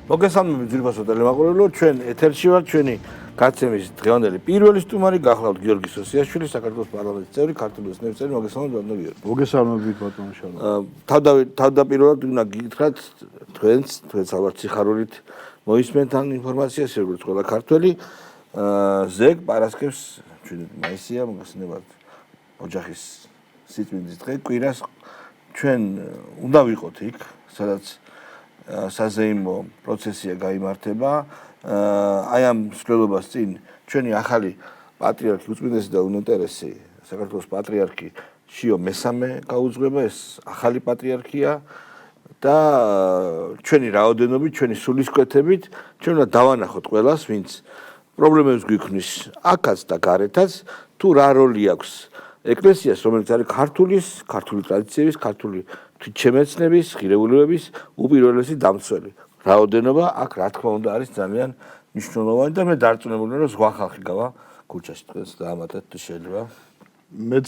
მოგესალმებით ძვირფასო ტელემაყურებელო, ჩვენ ეთერში ვართ, ჩვენი გაცემის დღევანდელი პირველი სტუმარი გახლავთ გიორგი სოსიაშვილი, საქართველოს პარლამენტის წევრი, ქართული ოცნების წევრი, მოგესალმებით ბატონო გიორგი. მოგესალმებით ბატონო შალო. თავდაპირველად უნდა გითხრათ თქვენც ალბათ სიხარულით მოისმენთ ამ ინფორმაციას, როგორც ყველა ქართველი. ზეგ პარასკევს 7 მაისია მოგესალმებით ოჯახის სიწმინდის დღე, კვირას ჩვენ უნდა ვიყოთ იქ, სადაც საზეიმო პროცესია გაიმართება. აი ამ მსვლელობას წინ ჩვენი ახალი პატრიარქი უწმინდესი და უნოტერესი საქართველოს პატრიარქი შიო მესამე გაუძღვება, ეს ახალი პატრიარქია და ჩვენი რაოდენობით, ჩვენი სულისკვეთებით ჩვენ უნდა დავანახოთ ყველას, ვინც პრობლემებს გვიქმნის აქაც და გარეთაც, თუ რა როლი აქვს ეკლესიას, რომელიც არის ქართული ტრადიციების, ქართული თვითშემეცნების, ღირებულებების უპირველესი დამცველი. რაოდენობა აქ რა თქმა უნდა არის ძალიან მნიშვნელოვანი და მე დარწმუნებული ვარ, რომ ზღვა ხალხი გავა ქუჩაში დღეს დაამატეთ თუ შეიძლება. მეც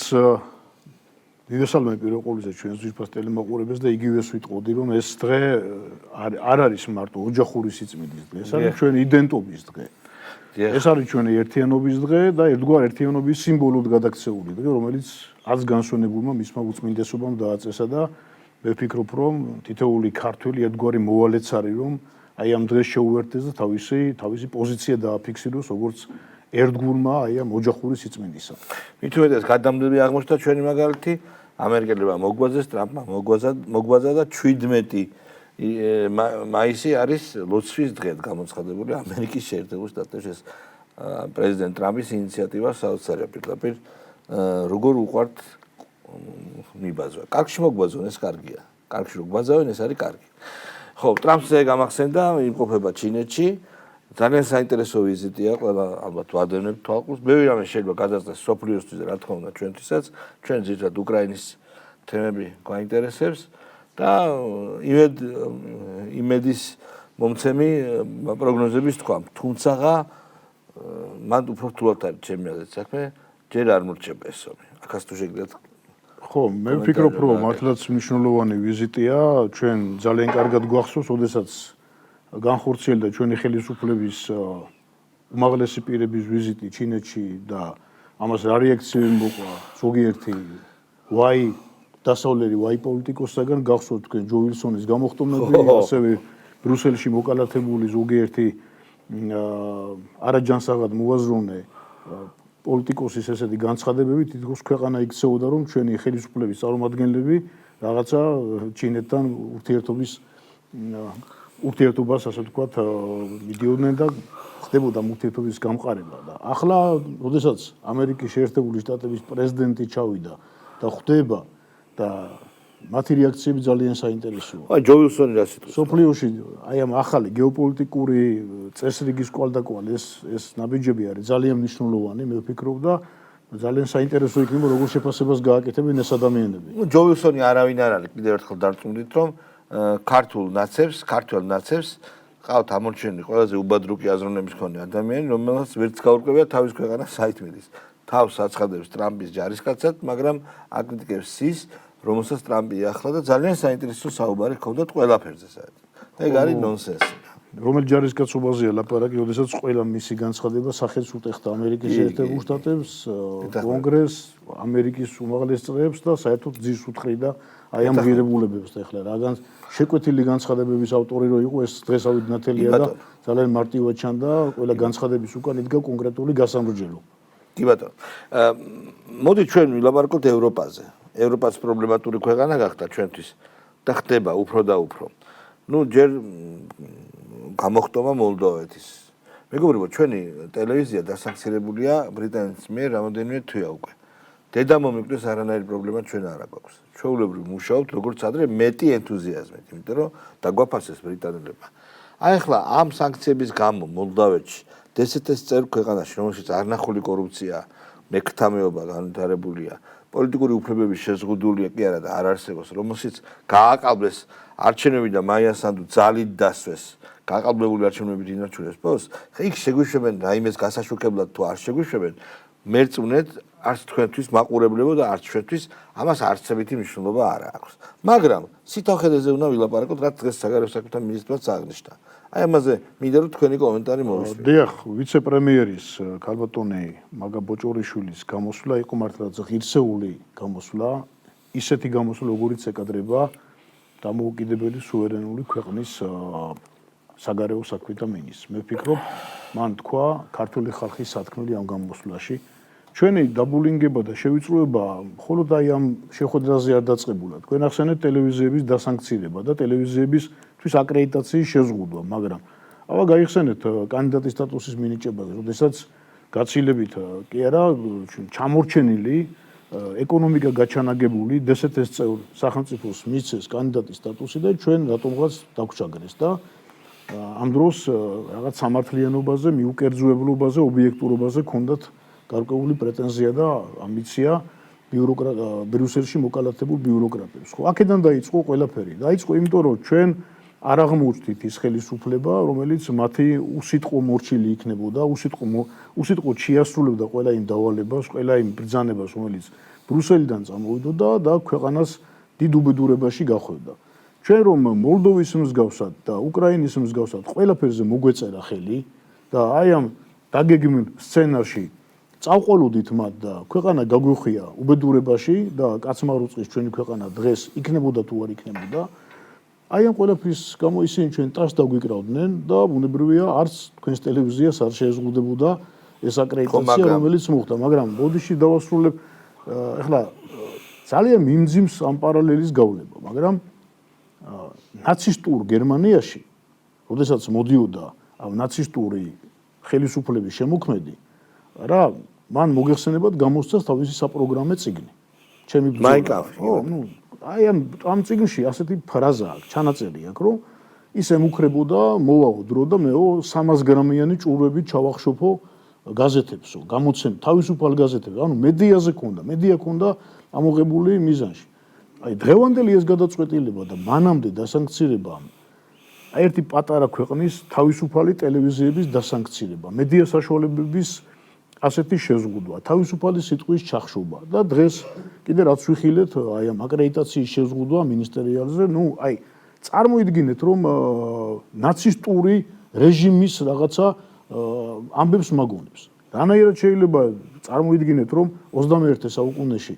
მივესალმე პირველ ყოვლისა ჩვენს ძვირფას ტელემაყურებელს და იგივეს ვიტყოდი, რომ ეს დღე არ არის მარტო ოჯახური სიწმინდის დღე, ეს არის ჩვენი იდენტობის დღე. ეს არის ჩვენი ერთიანობის დღე და ერთგვარ ერთიანობის სიმბოლოდ გადაქცეული დღე, რომელიც არც განსვენებულმა მისმა უწმინდესობამ დააწესა და მე ვფიქრობ, რომ თითოეული ქართველი ერთგვარი მოვალეც არის, რომ აი ამ დღეს შეუერთდეს და თავისი პოზიცია დააფიქსიროს, როგორც ერთგულმა აი ამ ოჯახური სიწმინდისა. მით უმეტეს გადამდები აღმოჩნდა ჩვენი მაგალითი, ამერიკელებმა მოგვაძეს, ტრამპმა მოგვაძა და 17 მაისი არის ლოცვის დღე გამოცხადებული ამერიკის შეერთებულ შტატებში. პრეზიდენტ ტრამპის ინიციატივა საოცარია პირდაპირ როგორ უყვართ მიბაზვა. კარგში მოგვაძონ ეს კარგია. კარგში რო გვაძავენ ეს არის კარგი. ხო, ტრამპს გამახსენდა იმყოფება ჩინეთში. ძალიან საინტერესო ვიზიტია, ყველა ალბათ ვადევნებთ თვალყურს. ბევრი რამე შეიძლება გადაწყვეტს სოფლიოსთვის და რა თქმა უნდა ჩვენთვისაც. ჩვენ ზოგადად უკრაინის თემები გვაინტერესებს და იმედის მომცემი პროგნოზების თქვა. თუმცა მან უფრო რთულად არის ჩემი აზრით საქმე, ჯერ არ მორჩება ეს ომი. აქაც თუ შეგიძლიათ ხო, მე ვფიქრობ, რომ მართლაც მნიშვნელოვანი ვიზიტია, ჩვენ ძალიან კარგად გვახსოვს, ოდესაც განხორციელდა ჩვენი ხელისუფლების უმაღლესი პირების ვიზიტი ჩინეთში და ამას რა რეაქცია მოყვა ზოგიერთი დასავლელი პოლიტიკოსისგან, გახსოვთ თქვენ ჯო ვილსონის გამოხტომები, ასევე ბრუსელში მოკალათებული ზოგიერთი არაჯანსაღად მოაზროვნე პოლიტიკოსის ესეთი განცხადებები თითქოს ქვეყანა იქცეოდა, რომ ჩვენი ხელისუფლების წარმომადგენლები რაღაცა ჩინეთთან ურთიერთობას, ასე ვთქვათ, მიდიოდნენ და ხდებოდა ურთიერთობის გამყარება და ახლა, როდესაც ამერიკის შეერთებული შტატების პრეზიდენტი ჩავიდა და ხვდება და მათი რეაქციები ძალიან საინტერესოა. აი ჯო ვილსონი რა სიტყვის. სოფლიოში აი ამ ახალი გეოპოლიტიკური წესრიგის კვალდაკვალ ეს ნაბიჯები არის ძალიან მნიშვნელოვანი, მე ვფიქრობ და ძალიან საინტერესო იქნება როგორ შეფასებას გააკეთებენ ეს ადამიანები. ჯო ვილსონი არავინ არ არის, კიდევ ერთხელ დარწმუნდით, რომ ქართულ ნაცებს ყავთ ამორჩენილი ყველაზე უბადრუკი აზროვნების მქონე ადამიანი, რომელსაც ვერც გაურკვევია თავის ქვეყანას საითმედის. თავს აცხადებს ტრამპის ჯარისკაცად, მაგრამ აკრიტიკებს ის, რომელსაც ტრამპი ახლა და ძალიან საინტერესო საუბარი ჰქონდათ ყველაფერზე საერთოდ. ეგ არის ნონსენსი. რომელ ჯარისკაცობაზეა ლაპარაკი, როდესაც ყველა მისი განცხადება სახელს უტეხდა ამერიკის შეერთებულ შტატებს, კონგრესს, ამერიკის უმაღლეს წრეებს და საერთოდ ძირს უთხრიდა აი ამ ღირებულებებს და ახლა რაგან შეკვეთილი განცხადებების ავტორი რო იყო ეს დღესავით ნათელია და ძალიან მარტივად ჩანდა ყველა განცხადების უკან იდგა კონკრეტული გასამრჯელო. კი ბატონო. მოდი ჩვენ ვილაპარაკოთ ევროპაზე. ევროპაც პრობლემატური ქვეყანა გახდა ჩვენთვის და ხდება უფრო და უფრო. ჯერ გამოხტომა მოლდოვეთის. მეგობრებო, ჩვენი ტელევიზია დასაქცირებულია ბრიტანეთის მიერ რამოდენიმე თვეა უკვე. დედა მომიკვდეს არანაირი პრობლემა ჩვენ არ აქვს. ჩვეულებრივ მუშაობთ როგორც ადრე მეტი ენთუზიაზმით, იმიტომ რომ დაგვაფასეს ბრიტანელებმა. აი ახლა ამ სანქციების გამო მოლდოვეთში DST-ს წევრ ქვეყანაში, რომელშიც არნახული კორუფცია, მექთამეობა განვითარებულია, პოლიტიკური უფლებების შეზღუდულია კი არა და არ არსებობს, რომელშიც გააყალბეს არჩევნები და მაია სანდუ ძალით დასვეს, გააყალბებული არჩევნებით ინარჩუნებს პოს, იქ შეგვიშვებენ რაიმეს გასაშუქებლად თუ არ შეგვიშვებენ, მერწმუნეთ არც თქვენთვის მაყურებლებო და არც ჩვენთვის ამას არცებითი მნიშვნელობა არ აქვს. მაგრამ სიტუაციაზე უნდა ვილაპარაკოთ, რაც დღეს საგარეო საქმეთა მინისტრმა აღნიშნა. აი ამაზე მინდა რომ თქვენი კომენტარი მოვისმინოთ. დიახ, ვიცე-პრემიერის ქალბატონი მაგა ბოჭორიშვილის გამოსვლა იყო მართლაც ღირსეული გამოსვლა, ისეთი გამოსვლა, როგორიც ეკადრება დამოუკიდებელი სუვერენული ქვეყნის საგარეო საქმეთა მინისტრს. მე ვფიქრობ, მან თქვა ქართული ხალხის სათქმელი ამ გამოსვლაში. ჩვენი დაბულინგება და შევიწროება მხოლოდ აი ამ შეხვედრაზე არ დაწყებულა. თქვენ ახსენეთ ტელევიზიების დასანქცირება და ტელევიზიებისთვის აკრედიტაციის შეზღუდვა, მაგრამ აბა გაიხსენეთ კანდიდატის სტატუსის მინიჭებაზე, როდესაც გაცილებით კი არა ჩამორჩენილი ეკონომიკა გაჩანაგებული დსთ-ს წევრ სახელმწიფოს მისცეს კანდიდატის სტატუსი და ჩვენ რატომღაც დაგვჭაგრეს და ამ დროს რაღაც სამართლიანობაზე, მიუკერძოებლობაზე, ობიექტურობაზე ჰქონდათ გარკვეული პრეტენზია და ამბიცია ბრიუსელში მოკალათებულ ბიუროკრატებს. ხო, აქედან დაიწყო ყველაფერი. დაიწყო იმიტომ, რომ ჩვენ არ აღმოჩნდით ის ხელისუფლება, რომელიც მათი უსიტყვო მორჩილი იქნებოდა, უსიტყვოდ შეასრულებდა ყველა იმ დავალებას, ყველა იმ ბრძანებას, რომელიც ბრიუსელიდან წამოვიდოდა და ქვეყანას დიდ უბედურებაში გახვევდა. ჩვენ რომ მოლდოვის მსგავსად და უკრაინის მსგავსად ყველაფერზე მოგვეწერა ხელი და აი ამ დაგეგმილ სცენარში წავყოლოდით მათ და ქვეყანა გაგვიხია უბედურებაში და კაცმარუწყის ჩვენი ქვეყანა დღეს იქნებოდა თუ არ იქნებოდა. აი ამ ყველაფრის გამო ისინი ჩვენ ტას დაგვიკრავდნენ და ბუნებრივია არც თქვენს ტელევიზიას არ შეეზღუდებოდა ეს აკრედიტაცია, რომელიც მოხდა, მაგრამ ბოდიში დავასრულებ ეხლა ძალიან მიმძიმს ამ პარალელის გავლება, მაგრამ ნაცისტურ გერმანიაში, როდესაც მოდიოდა ამ ნაცისტური ხელისუფლების შემოქმედი, რა მან მოგეხსენებათ გამოსცა თავისი საპროგრამო წიგნი. ჩემი მაიკაფი. აი ამ წიგნში ასეთი ფრაზა აქვს, ჩანაწერი აქვს, რომ ის ემუქრებოდა მოვაო დრო და მეო 300 გრამიანი ჭურვებით ჩავახშოფო გაზეთებსო, გამოცემ თავისუფალ გაზეთებს. ანუ მედიაზე ქონდა, მედია ქონდა ამოღებული მიზანში. აი დღევანდელი ეს გადაწყვეტილება და მანამდე დასანქცირება აი ერთი პატარა ქვეყნის თავისუფალი ტელევიზიების დასანქცირება, მედია საშუალებების ასეთი შეზღუდვა, თავისუფალი სიტყვის ჩახშობა და დღეს კიდე რაც ვიხილეთ აი ამ აკრედიტაციის შეზღუდვა მინისტერიალზე, ნუ აი წარმოიდგინეთ რომ ნაცისტური რეჟიმის რაღაცა ამბებს მაგონებს. რანაირად შეიძლება წარმოიდგინეთ რომ 21 საუკუნეში,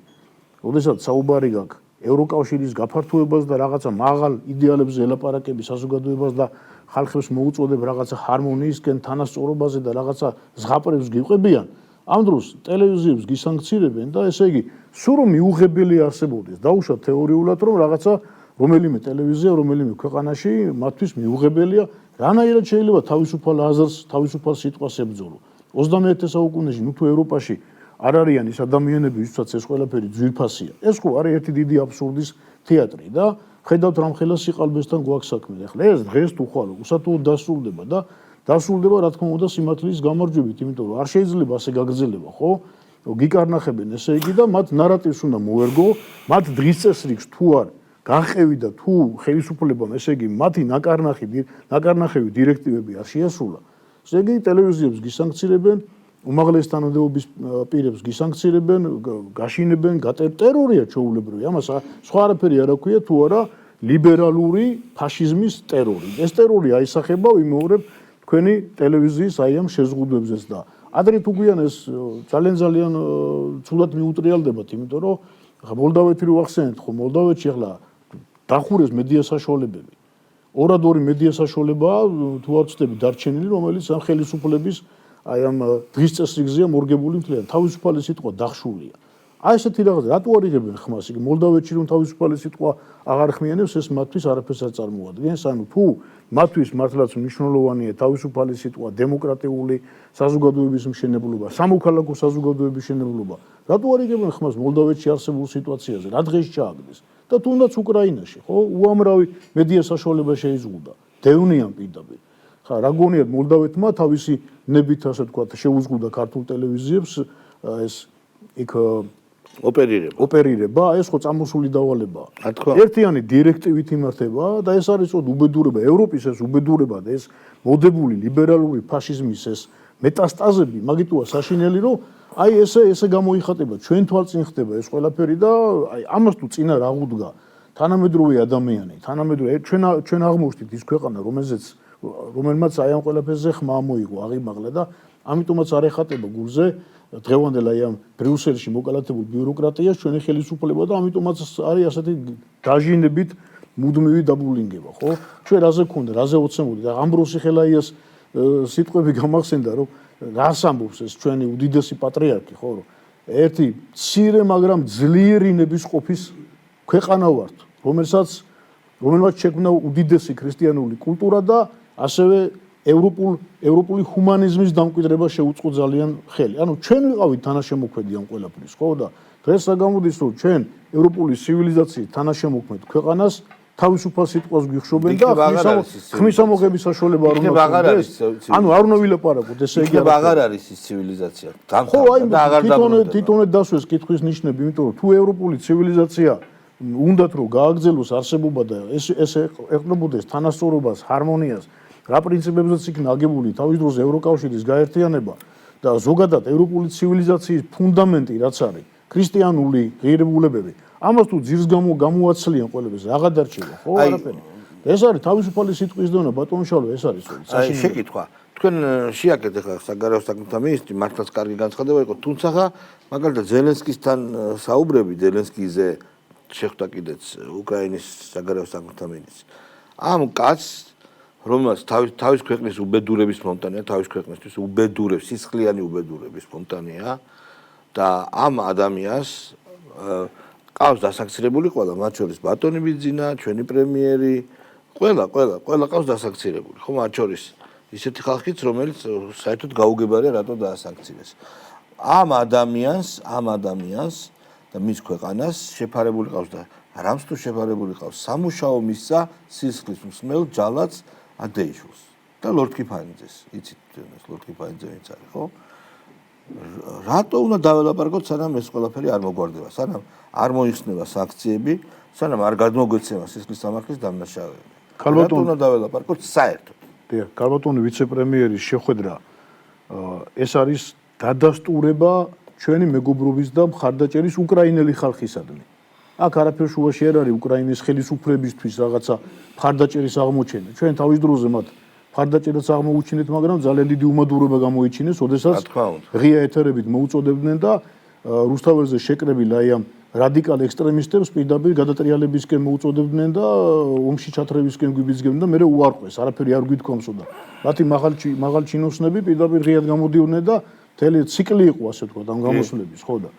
როდესაც საუბარი გაქვს ევროკავშირის გაფართოებას და რაღაცა მაღალ იდეალებზე ელაპარაკების საზოგადოებას და ხალხებს მოუწოდებ რაღაცა ჰარმონიისკენ, თანასწორობაზე და რაღაცა ზღაპრებს გიყვებიან, ამ დროს ტელევიზიებს გისანქცირებენ და ესე იგი, სულ რომ მიუღებელი არსებობდეს, დაუშვათ თეორიულად რომ რაღაცა რომელიმე ტელევიზია, რომელიმე ქვეყანაში მათთვის მიუღებელია, რანაირად შეიძლება თავისუფალ აზრს, თავისუფალ სიტყვას ებრძოლო. 21 საუკუნეში, ნუ თუ ევროპაში არ არიან ის ადამიანები, ვისაც ეს ყველაფერი ძვირფასია. ეს ხო არის ერთი დიდი აბსურდის თეატრი და ხედავთ რამხელა სიყალბესთან გვაქვს საქმე. ახლა ეს დღეს თუ ხვალ უსათუოდ დასრულდება და დასრულდება რა თქმა უნდა სიმართლის გამარჯვებით, იმიტომ რომ არ შეიძლება ასე გაგრძელება, ხო? გიკარნახებენ ესე იგი და მათ ნარატივს უნდა მოერგო, მათ დღის წესრიგს თუ არ გაყევი და თუ ხელისუფლებამ ესე იგი მათი ნაკარნახევი დირექტივები არ შეასრულა, ესე იგი ტელევიზიებს გისანქცირებენ, უმაღლეს თანამდებობის პირებს გისანქცირებენ, გაშინებენ, ტერორია ჩვეულებრივი. ამას სხვა არაფერი არ აქვს თუ არა ლიბერალური ფაშიზმის ტერორი. ეს ტერორი აისახება ვიმეორებ თქვენი ტელევიზიის აი ამ შეზღუდვებზეც და ადრე თუ გვიან ეს ძალიან ცუდად მიუტრიალდებათ, იმიტომ რომ ხა მოლდავეთი რო ახსენეთ, ხო მოლდავეთში ახლა დახურეს მედია საშუალებები. ორადორი მედია საშუალებაა თუ არ ვცდები დარჩენილი, რომელიც ამ ხელისუფლების აი ამ დღის წესრიგზეა მორგებული მთლიან თავისუფალი სიტყვა დახშულია. აი ესეთი რაღაც რატო არ იღებენ ხმას? იგი მოლდავეთში რომ თავისუფალი სიტყვა აღარ ხმიანებს, ეს მათთვის არაფერს არ წარმოადგენს. ანუ თუ მათთვის მართლაც მნიშვნელოვანია თავისუფალი სიტყვა, დემოკრატიული საზოგადოების მშენებლობა, სამოქალაქო საზოგადოების მშენებლობა, რატო არ იღებენ ხმას მოლდავეთში არსებულ სიტუაციაზე? რა დღეს ჩააგდეს? და თუნდაც უკრაინაში, ხო, უამრავი მედია საშუალება შეიზღუდა. დევნიან პირდაპირ. ხა რა გონიათ მოლდავეთმა თავისი ნებით ასე თქვა შეუზღუდა ქართულ ტელევიზიებს ეს იქ ოპერირება, ეს ხო წამოსული დავალებაა. ერთიანი დირექტივით იმართება და ეს არის უბრალოდ უბედურება, ევროპის ეს უბედურება და ეს მოდებული ლიბერალური ფაშიზმის ეს მეტასტაზები, მაგიტოა საშინელი, რომ აი ესე გამოიხატება, ჩვენ თვალწინ ხდება ეს ყველაფერი და აი ამას თუ წინა რა უდგა თანამედროვე ადამიანი, თანამედროვე ჩვენ აღმოჩნდით ის ქვეყანა, რომელზეც რომელმაც აი ამ ყველაფერზე ხმა მოიგო, აღიმაღლა და ამიტომაც არ ეხატება გულზე დღევანდელ აი ამ ბრიუსელში მოკალათებულ ბიუროკრატიას ჩვენი ხელისუფლება და ამიტომაც არის ასეთი დაჟინებით მუდმივი დაბულინგება, ხო? ჩვენ რაზე გქონდა, რაზე ოცნებოდი და ამბროსი ხელაიას სიტყვები გამახსენდა, რომ რას ამბობს ეს ჩვენი უდიდესი პატრიარქი, ხო, რომ ერთი მცირე, მაგრამ ძლიერი ნებისყოფის ქვეყანა ვართ, რომელმაც შექმნა უდიდესი ქრისტიანული კულტურა და ასევე ევროპული ჰუმანიზმის დამკვიდრება შეუწყო ძალიან ხელი. ანუ ჩვენ ვიყავით თანაშემოქმედი ამ ყველაფრის, ხო და დღეს რა გამოდის, რომ ჩვენ ევროპული ცივილიზაციის თანაშემოქმედ ქვეყანას თავისუფალ სიტყვას გვიხშობენ და ხმის ამოღების საშუალება არ უნდა. ანუ არ უნდა ვილაპარაკოთ, ესე იგი აღარ არის ის ცივილიზაცია. ხო, აი თვითონეთ დასვეს კითხვის ნიშნები, იმიტომ რომ თუ ევროპული ცივილიზაცია უნდათ რომ გააგრძელოს არსებობა და ეს ეყრდნობოდეს თანასწორობას, ჰარმონიას, რა პრინციპებზეც იქნა აგებული თავის დროზე ევროკავშირის გაერთიანება და ზოგადად ევროპული ცივილიზაციის ფუნდამენტი რაც არის ქრისტიანული ღირებულებები ამას თუ ძირს გამოაცლიან ყველებს აღარ დარჩება ხო არაფერი ეს არის თავისუფალი სიტყვის დონა ბატონშალო ეს არის საშინელი შეკითხვა თქვენ შეაკეთ ახლა საგარეო საქმეთა მინისტრი მართლაც კარგი განცხადება იყო თუმცა მაგალითად ზელენსკისთან საუბრები ზელენსკიზე შეხვდა კიდეც უკრაინის საგარეო საქმეთა მინისტრი ამ კაცს რომელსაც თავის ქვეყნის უბედურების ფონტანია თავის ქვეყნისთვის უბედურებს სისხლიანი უბედურების ფონტანია და ამ ადამიანს ყავს დასაქცირებული ყველა მათ შორის ბატონი ბიძინა ჩვენი პრემიერი ყველა ყავს დასაქცირებული ხო მათ შორის ისეთი ხალხიც რომელიც საერთოდ გაუგებარია რატო დაასაქცირეს ამ ადამიანს და მის ქვეყანას შეფარებული ყავს და რამს თუ შეფარებული ყავს სამუშაო მისცა სისხლის მსმელ ჯალათს ადეიშულს და ლორდ-კიფანიძეს იცით ეს ლორდ-კიფანიძე ვინც არის ხო რატო უნდა დაველაპარაკოთ სანამ ეს ყველაფერი არ მოგვარდება სანამ არ მოიხსნება სანქციები სანამ არ გადმოგვეცემა სისხლის სამართლის დამნაშავეები რატო უნდა დაველაპარაკოთ საერთოდ დიახ ქალბატონი ვიცე-პრემიერის შეხვედრა ეს არის დადასტურება ჩვენი მეგობრობის და მხარდაჭერის უკრაინელი ხალხისადმი აქ არაფერ შუაში არ არის უკრაინის ხელისუფლებისთვის რაღაცა მხარდაჭერის აღმოჩენა ჩვენ თავის დროზე მათ მხარდაჭერას აღმოუჩინეთ მაგრამ ძალიან დიდი უმადურობა გამოიჩინეს ოდესაც ღია ეთერებით მოუწოდებდნენ და რუსთაველზე შეკრებილ აი ამ რადიკალ ექსტრემისტებს პირდაპირ გადატრიალებისკენ მოუწოდებდნენ და ომში ჩათრევისკენ გვიბიძგებდნენ და მე უარყვეს არაფერი არ გვითქვამსო და მათი მაღალ ჩინოსნები პირდაპირ ღიად გამოდიოდნენ და მთელი ციკლი იყო ასე ვთქვათ ამ გამოსვლების ხო და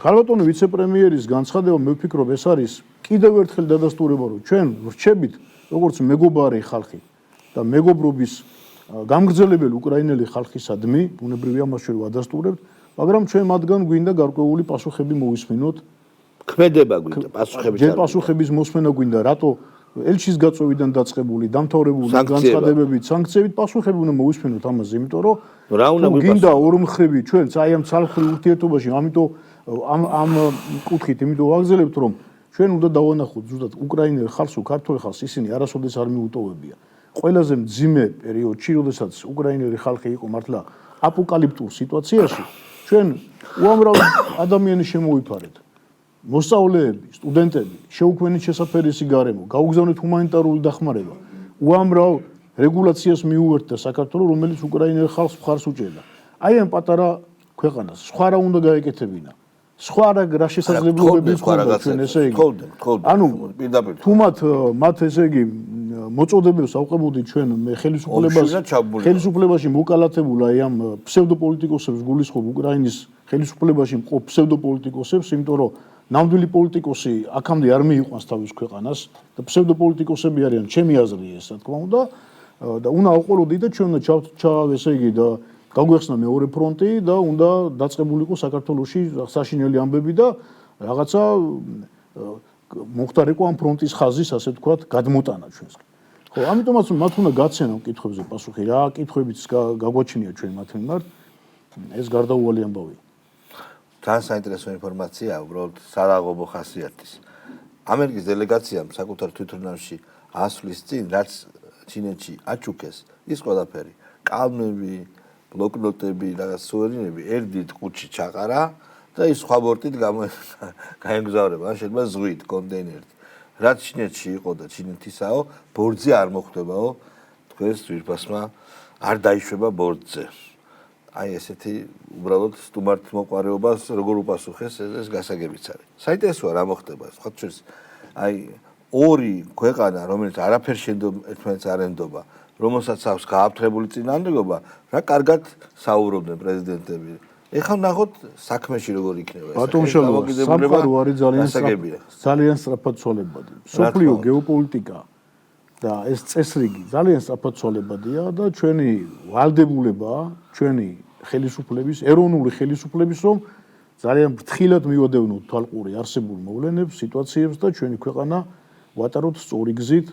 ქალბატონი ვიცე-პრემიერის განცხადება მე ვფიქრობ ეს არის კიდევ ერთხელ დადასტურება რომ ჩვენ ვრჩებით როგორც მეგობარი ხალხი და მეგობრობის გამგრძელებელი უკრაინელი ხალხისადმი ბუნებრივია მას ჩვენ ვადასტურებთ მაგრამ ჩვენ მათგან გვინდა გარკვეული პასუხები მოვისმინოთ ქმედება გვინდა პასუხების ჯერ პასუხების მოსმენა გვინდა რატო ელჩის გაწვევიდან დაწყებული დამთავრებული განცხადებებით სანქციებით პასუხები უნდა მოვისმინოთ ამაზე იმიტომ რომ რა უნდა გვინდა ორმხრივი ჩვენ აი ამ ცალმხრივ ურთიერთობაში ამიტომ ამ კუთხით იმიტომ ვაგზელებთ რომ ჩვენ უნდა დავანახოთ ზუსტად უკრაინელ ხალხს ու ქართულ ხალხს ისინი არასოდეს არ მიუტოვებია ყველაზე მძიმე პერიოდში როდესაც უკრაინელი ხალხი იყო მართლა აპოკალიფტურ სიტუაციაში ჩვენ უამრავ ადამიანს შემოვიფარეთ მოსწავლეები სტუდენტები შეუქმნით შესაფერისი გარემო გაუგზავნეთ ჰუმანიტარული დახმარება უამრავ რეგულაციას მიუერთდა საქართველოს რომელიც უკრაინელ ხალხს მხარს უჭერდა აი ამ პატარა ქვეყანას სხვა რა უნდა გაეკეთებინა სხვა რა შესაძლებლობები ჰქონდა ჩვენ ესე იგი ანუ პირდაპირ თუ მათ ესე იგი მოწოდებებს ავყებოდით ჩვენ ხელისუფლებაში მოკალათებულ აი ამ ფსევდოპოლიტიკოსებს გულისხმობ უკრაინის ხელისუფლებაში მყოფ ფსევდოპოლიტიკოსებს იმიტომ რომ ნამდვილი პოლიტიკოსი აქამდე არ მიიყვანს თავის ქვეყანას და ფსევდოპოლიტიკოსები არიან ჩემი აზრია ეს რა თქმა უნდა და უნდა ავყოლოდით და ჩვენ უნდა ესე იგი და გაგვეხსნა მეორე ფრონტი და უნდა დაწყებულიყო საქართველოში საშინელი ამბები და რაღაცა მოხდარიყო ამ ფრონტის ხაზის ასე ვთქვათ გადმოტანა ჩვენს ხო ამიტომაც მათ უნდა გაცენა კითხვებზე პასუხი რა კითხვებიც გაგვაჩნია ჩვენ მათ მიმართ ეს გარდაუვალი ამბავია ძალიან საინტერესო ინფორმაცია უბრალოდ სარაღობო ხასიათის ამერიკის დელეგაციამ საკუთარ თვითმფრინავში ასვლის წინ რაც ჩინეთში აჩუქეს ის ყველაფერი კალმები ბლოკნოტები რაღაც სუვერენები ერთით ყუთში ჩაყარა და ის სხვა ბორტით გაემგზავრება შეიძლება ზღვით კონტეინერით რაც ჩინეთში იყო და ჩინეთისაო ბორძი არ მოხვდებაო თქვენს ძვირფასმა არ დაიშვება ბორტზე. აი ესეთი უბრალოდ სტუმართ მოყვარეობას როგორ უპასუხეს ეს გასაგებიც არის. საინტერესოა რა მოხდება სხვა შორის აი ორი ქვეყანა რომელიც არაფერ ერთმანეთს არ ენდობა რომელსაც აქვს გააფთრებული წინააღმდეგობა რა კარგად საუბრობდნენ პრეზიდენტები. ეხლა ნახოთ საქმეში როგორ იქნება ეს. ბატონშალო სამყარო არის ძალიან სწრაფად ცვალებადი. სოფლიო გეოპოლიტიკა და ეს წესრიგი ძალიან სწრაფად ცვალებადია და ჩვენი ვალდებულება, ჩვენი ხელისუფლების, ეროვნული ხელისუფლების რომ ძალიან ფრთხილად მივადევნოთ თვალყური არსებულ მოვლენებს, სიტუაციებს და ჩვენი ქვეყანა ვატაროთ სწორი გზით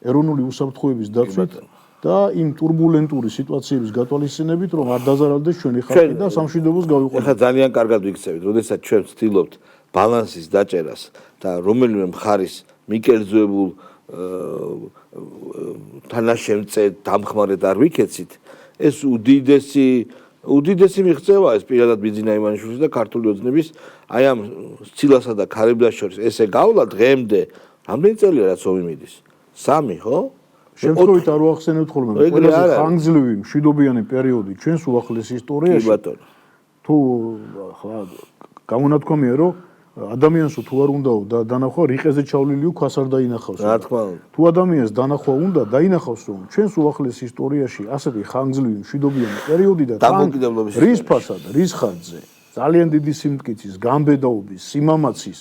ეროვნული უსაფრთხოების დაცვით და იმ турბულენტური სიტუაციების გათვალისწინებით რომ არ დაზარალდეს ჩვენი ხალხი და სამშვიდობოს გავიყვანოთ. ეხლა ძალიან კარგად ვიქცევით, როდესაც ჩვენ ვცდილობთ ბალანსის დაჭერას და რომელიმე მხარის მიკერძოებულ თანაშემწედ დამხმარედ არ ვიქეცით, ეს უდიდესი მიღწევაა ეს პირადად ბიძინა ივანიშვილის და ქართული ოცნების აი ამ სცილასა და ქარიბდას შორის ესე გავლა დღემდე რამდენი წელია რაც ომი მიდის? 3 ხო? შემთხვევით არ ვახსენებთ ხოლმე ყველაზე ხანგრძლივი მშვიდობიანი პერიოდი ჩვენს უახლეს ისტორიაში. თუ გამონათქვამია რომ ადამიანს თუ არ უნდაო და დანახვა რიყეზე ჩავლილიო ქვას არ დაინახავს. რა თქმა უნდა. თუ ადამიანს დანახვა უნდა დაინახავს რომ ჩვენს უახლეს ისტორიაში ასეთი ხანგრძლივი მშვიდობიანი პერიოდი და რის ფასად, რის ხარჯზე ძალიან დიდი სიმტკიცის, გამბედაობის, სიმამაცის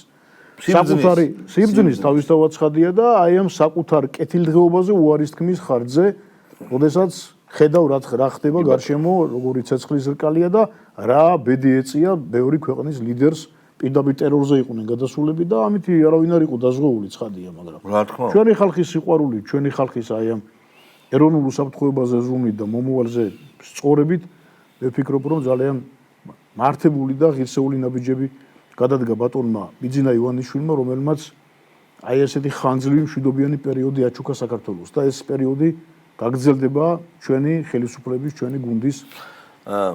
საკუთარი სიბრძნის თავისთავად ცხადია და აი ამ საკუთარ კეთილდღეობაზე უარის თქმის ხარჯზე, როდესაც ხედავ რა ხდება გარშემო, როგორი ცეცხლის რკალია და რა ბედი ეწია ბევრი ქვეყნის ლიდერს პირდაპირ ტერორზე იყვნენ გადასულები და ამით არავინ არ იყო დაზღვეული ცხადია, მაგრამ რა თქმა უნდა ჩვენი ხალხის სიყვარული, ჩვენი ხალხის აი ამ ეროვნულ უსაფრთხოებაზე ზრუნვით და მომავალზე სწორებით მე ვფიქრობ რომ ძალიან მართებული და ღირსეული ნაბიჯები გადადგა ბატონმა ბიძინა ივანიშვილმა, რომელმაც აი ესეთი ხანგრძლივი მშვიდობიანი პერიოდი აჩუქა საქართველოს და ეს პერიოდი გაგრძელდება ჩვენი ხელისუფლების, ჩვენი გუნდის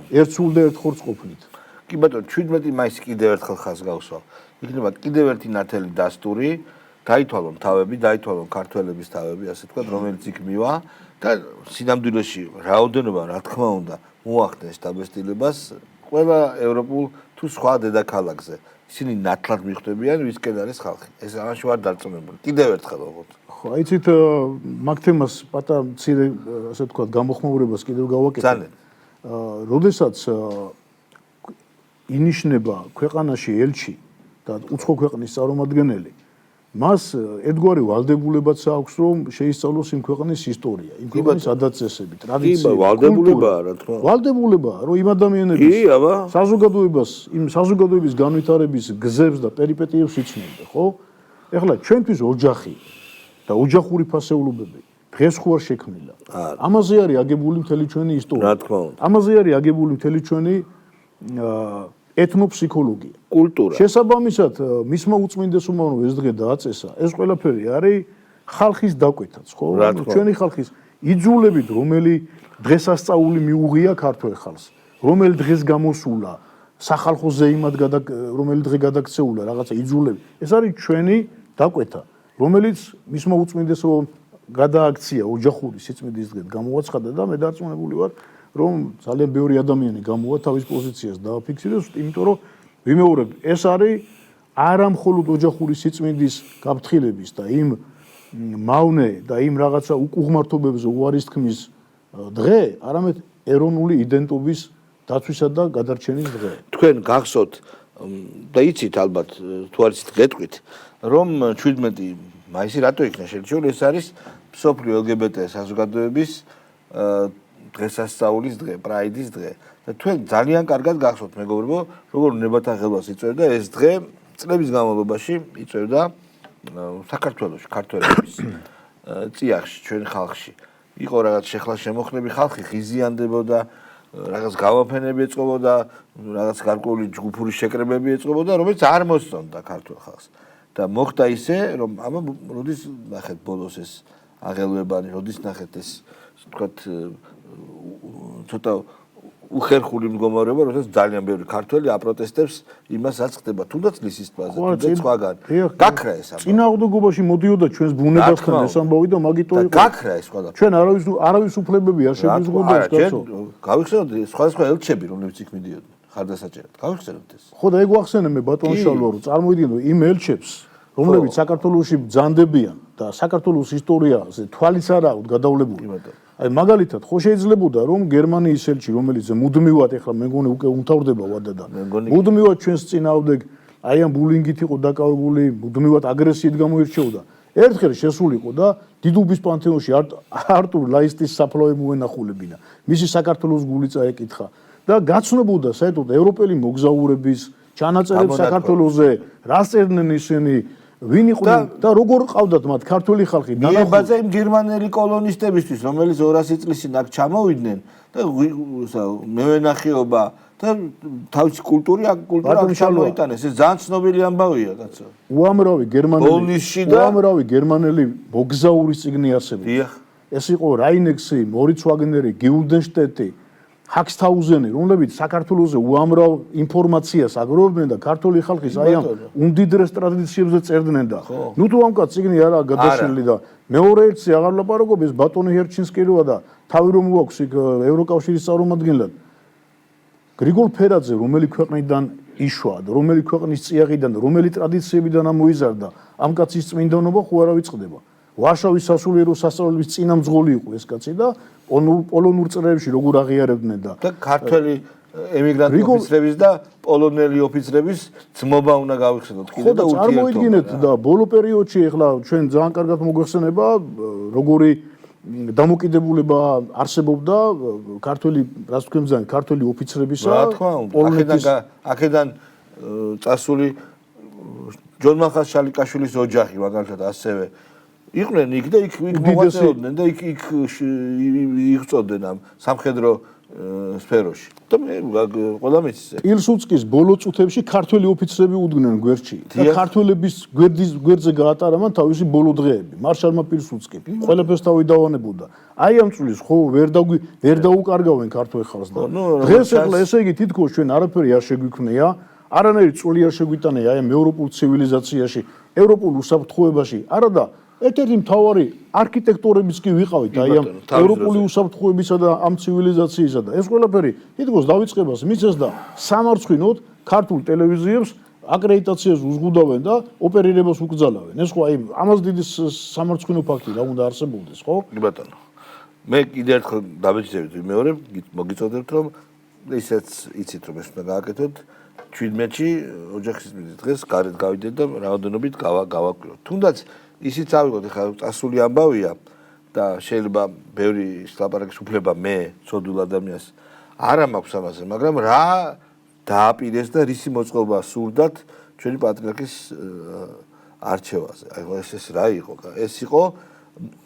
ერთსულ და ერთხორცს ყოფნით. კი ბატონო, 17 მაისი კიდევ ერთხელ ხაზს გავსვა. იქნება კიდევ ერთი ნათელი დასტური, დაითვალონ თავები, დაითვალონ ქართველების თავები, ასე თქვა, რომელიც იქ მივა და სინამდვილეში რაოდენობა, რა თქმა უნდა, მოახდენს დაბესტილებას ყველა ევროპულ თუ სხვა დედაქალაქზე. ისინი ნათლად მიხვდებიან ვისკენ არის ხალხი. ეს ამაში ვარ დარწმუნებული. კიდევ ერთხელ ვაღოთ. ხო, აიცით მაგ თემას პატარა მცირე ასე ვთქვათ გამოხმაურებას კიდევ გავაკეთებ. ძალიან. როდესაც ინიშნება ქვეყანაში ელჩი და უცხო ქვეყნის წარმომადგენელი, მას ერთგვარი ვალდებულებაც აქვს რომ შეისწავლოს იმ ქვეყნის ისტორია, იმ ქვეყნის ადათ-წესები, ტრადიციები. ვალდებულებაა, რა თქმა უნდა. ვალდებულებაა, რომ იმ ადამიანების საზოგადოებას, იმ საზოგადოების განვითარების გზებს და პერიპეტიებს იცნობდა, ხო? ეხლა ჩვენთვის ოჯახი და ოჯახური ფასეულობები დღეს ხო არ შექმნილა. ამაზე არის აგებული მთელი ჩვენი ისტორია. რა თქმა უნდა. ამაზე არის აგებული მთელი ჩვენი ეთნოფსიქოლოგია, კულტურა. შესაბამისად, მისმა უწმინდესობამ რომ ეს დღე დააწესა, ეს ყველაფერი არის ხალხის დაკვეთაც, ხო? ჩვენი ხალხის იძულებით, რომელი დღესასწაული მიუღია ქართველ ხალხს, რომელი დღეს გამოსულა, სახალხო ზეიმად რომელი დღე გადაქცეულა, რაღაცა იძულები. ეს არის ჩვენი დაკვეთა, რომელიც მისმა უწმინდესობამ გადააქცია ოჯახური სიწმინდის დღედ გამოაცხადა და მე დარწმუნებული ვარ რომ ძალიან ბევრი ადამიანი გამოვა თავის პოზიციას დააფიქსიროს, იმიტომ რომ ვიმეორებ, ეს არის არა მხოლოდ ოჯახური სიწმინდის გაფრთხილების და იმ მავნე და იმ რაღაცა უკუღმართობებზე უარის თქმის დღე, არამედ ეროვნული იდენტობის დაცვისა და გადარჩენის დღე. თქვენ გახსოვთ და იცით ალბათ თუ არ იცით გეტყვით, რომ 17 მაისი რატო იქნა შერჩეული, ეს არის მსოფლიო LGBT საზოგადოების დღესასწაულის დღე, პრაიდის დღე. და თქვენ ძალიან კარგად გახსოვთ, მეგობრებო, როგორ ნებათა ხელას იწვევდა ეს დღე წლების განმავლობაში იწვევდა საქართველოში, ქართველების წიაღში, ჩვენ ხალხში. იყო რაღაც შეხლა შემოხლები ხალხი ღიზიანდებოდა, რაღაც გავაფენები ეწყობოდა, რაღაც გარკვეული ჯგუფური შეკრებები ეწყობოდა, რომელიც არ მოსწონდა ქართულ ხალხს. და მოხდა ისე, რომ ამა როდის ნახეთ ბოლოს ეს აღელვებანი, როდის ნახეთ ეს, ვთქვათ, ცოტა უხერხული მდგომარეობა, როდესაც ძალიან ბევრი ქართველი აპროტესტებს იმას, რაც ხდება თუნდაც ლისის ტბაზე, თუნდაც სხვაგან. გაქრა ეს ამბავი. წინააღმდეგობაში მოდიოდა ჩვენს ბუნებასთან ეს ამბავი და მაგითო იყო. გაქრა ეს ყველაფერი. ჩვენ არავის უფლებები არ შეგვიზღუდოს კაცო. გავიხსენოთ სხვადასხვა ელჩები, რომლებიც იქ მიდიოდნენ ხარდასაჭერად. გავიხსენოთ ეს. ხო და ეგ ვახსენე მე ბატონ შალვა, რომ წარმოიდგინო იმ ელჩებს, რომლებიც საქართველოში ბრძანდებიან და საქართველოს ისტორიაზე თვალის არ აქვთ გადავლებული. აი მაგალითად ხო შეიძლებოდა რომ გერმანიის ელჩი რომელიც მუდმივად ეხლა მე მგონი უკვე უმთავრდება ვადა და მუდმივად ჩვენს წინააღმდეგ აი ამ ბულინგით იყო დაკავებული მუდმივად აგრესიით გამოირჩეოდა ერთხელ შესულიყო და დიდუბის პანთეონში არტურ ლაისტის საფლავი მოენახულებინა მისი საქართველოს გული წაეკითხა და გაცნობოდა საერთოდ ევროპელი მოგზაურების ჩანაწერებს საქართველოზე რას წერდნენ ისინი ვინ იყვნენ და როგორ ყავდათ მათ ქართველი ხალხი დანახულება იმ გერმანელი კოლონისტებისთვის რომელიც 200 წლის წინ აქ ჩამოვიდნენ და მევენახეობა და თავისი კულტურა აქ ჩამოიტანეს ეს ძალიან ცნობილი ამბავია კაცო უამრავი გერმანელი მოგზაურის წიგნი არსებობს ეს იყო რაინექსი მორიც ვაგნერი გიულდენშტეტი ჰაქსთაუზენი, რომლებიც საქართველოზე უამრავ ინფორმაციას აგროვებდნენ და ქართული ხალხის აი ამ უმდიდრეს ტრადიციებზე წერდნენ და ნუ თუ ამკაც წიგნი არაა გადაშლილი და მეორე ერთზე აღარ ლაპარაკობ ეს ბატონი ჰერჩინსკი როა და თავი რომ უაქვს იქ ევროკავშირის წარმომადგენლად გრიგოლ ფერაძე რომელი ქვეყნიდან იშვა და რომელი ქვეყნის წიაღიდან და რომელი ტრადიციებიდან ამოიზარდა ამ კაცის წმინდანობა ხო არა ვიწყდება ვარშავის სასულიერო სასწავლებლის წინამძღოლი იყო ეს კაცი და პოლონურ წრეებში როგორ აღიარებდნენ და ქართველი ემიგრანტი ოფიცრების და პოლონელი ოფიცრების ძმობა უნდა გავიხსენოთ კიდე და ურთიერთობა. წარმოიდგინეთ და ბოლო პერიოდში ახლა ჩვენ ძალიან კარგად მოგვეხსენება როგორი დამოკიდებულება არსებობდა ქართველი რას თქვენ ბრძანეთ ქართველი ოფიცრებისა პოლონეთის აქედან წასული ჯონმახას შალიკაშვილის ოჯახი მაგალითად ასევე იყვნენ იქ და იქ მოღვაწეობდნენ და იქ იღწოდნენ ამ სამხედრო სფეროში. და მე ყველა მიცის. პილსუდსკის ბოლო წუთებში ქართველი ოფიცრები უდგნენ გვერდში და ქართველების გვერდზე გაატარა მან თავისი ბოლო დღეები. მარშალმა პილსუდსკი ყველაფერს თავი დავანებოდა. აი ამ წლის ხო ვერ დაუკარგავენ ქართველ ხალხს და დღეს ახლა ესე იგი თითქოს ჩვენ არაფერი არ შეგვიქმნია, არანაირი წვლილი არ შეგვიტანია აი ამ ევროპულ ცივილიზაციაში, ევროპულ უსაფრთხოებაში. არა და ერთ-ერთი მთავარი არქიტექტორებიც კი ვიყავით აი ამ ევროპული უსაფრთხოებისა და ამ ცივილიზაციისა და ეს ყველაფერი თითქოს დავიწყებას მისცეს და სამარცხვინოდ ქართულ ტელევიზიებს აკრედიტაციას უზღუდავენ და ოპერირებას უკრძალავენ. ეს ხო აი ამას დიდი სამარცხვინო ფაქტი რა უნდა არსებობდეს, ხო? კი ბატონო. მე კიდე ერთხელ დამეჩნევით მეორე მოგიწოდებთ რომ ისეც იცით რომ ეს უნდა გააკეთოთ 17-ში ოჯახის მიზნით დღეს გარეთ გავიდეთ და რაოდენობით გავაკვიროთ. თუნდაც ისიც ავიღოთ ახლა წასული ამბავია და შეიძლება ბევრი ლაპარაკის უფლება მე ცოდულ ადამიანს არა მაქვს ამაზე, მაგრამ რა დააპირეს და რისი მოწყობა სურდათ ჩვენი პატრიარქის არჩევაზე. აი ეს რა იყო? ეს იყო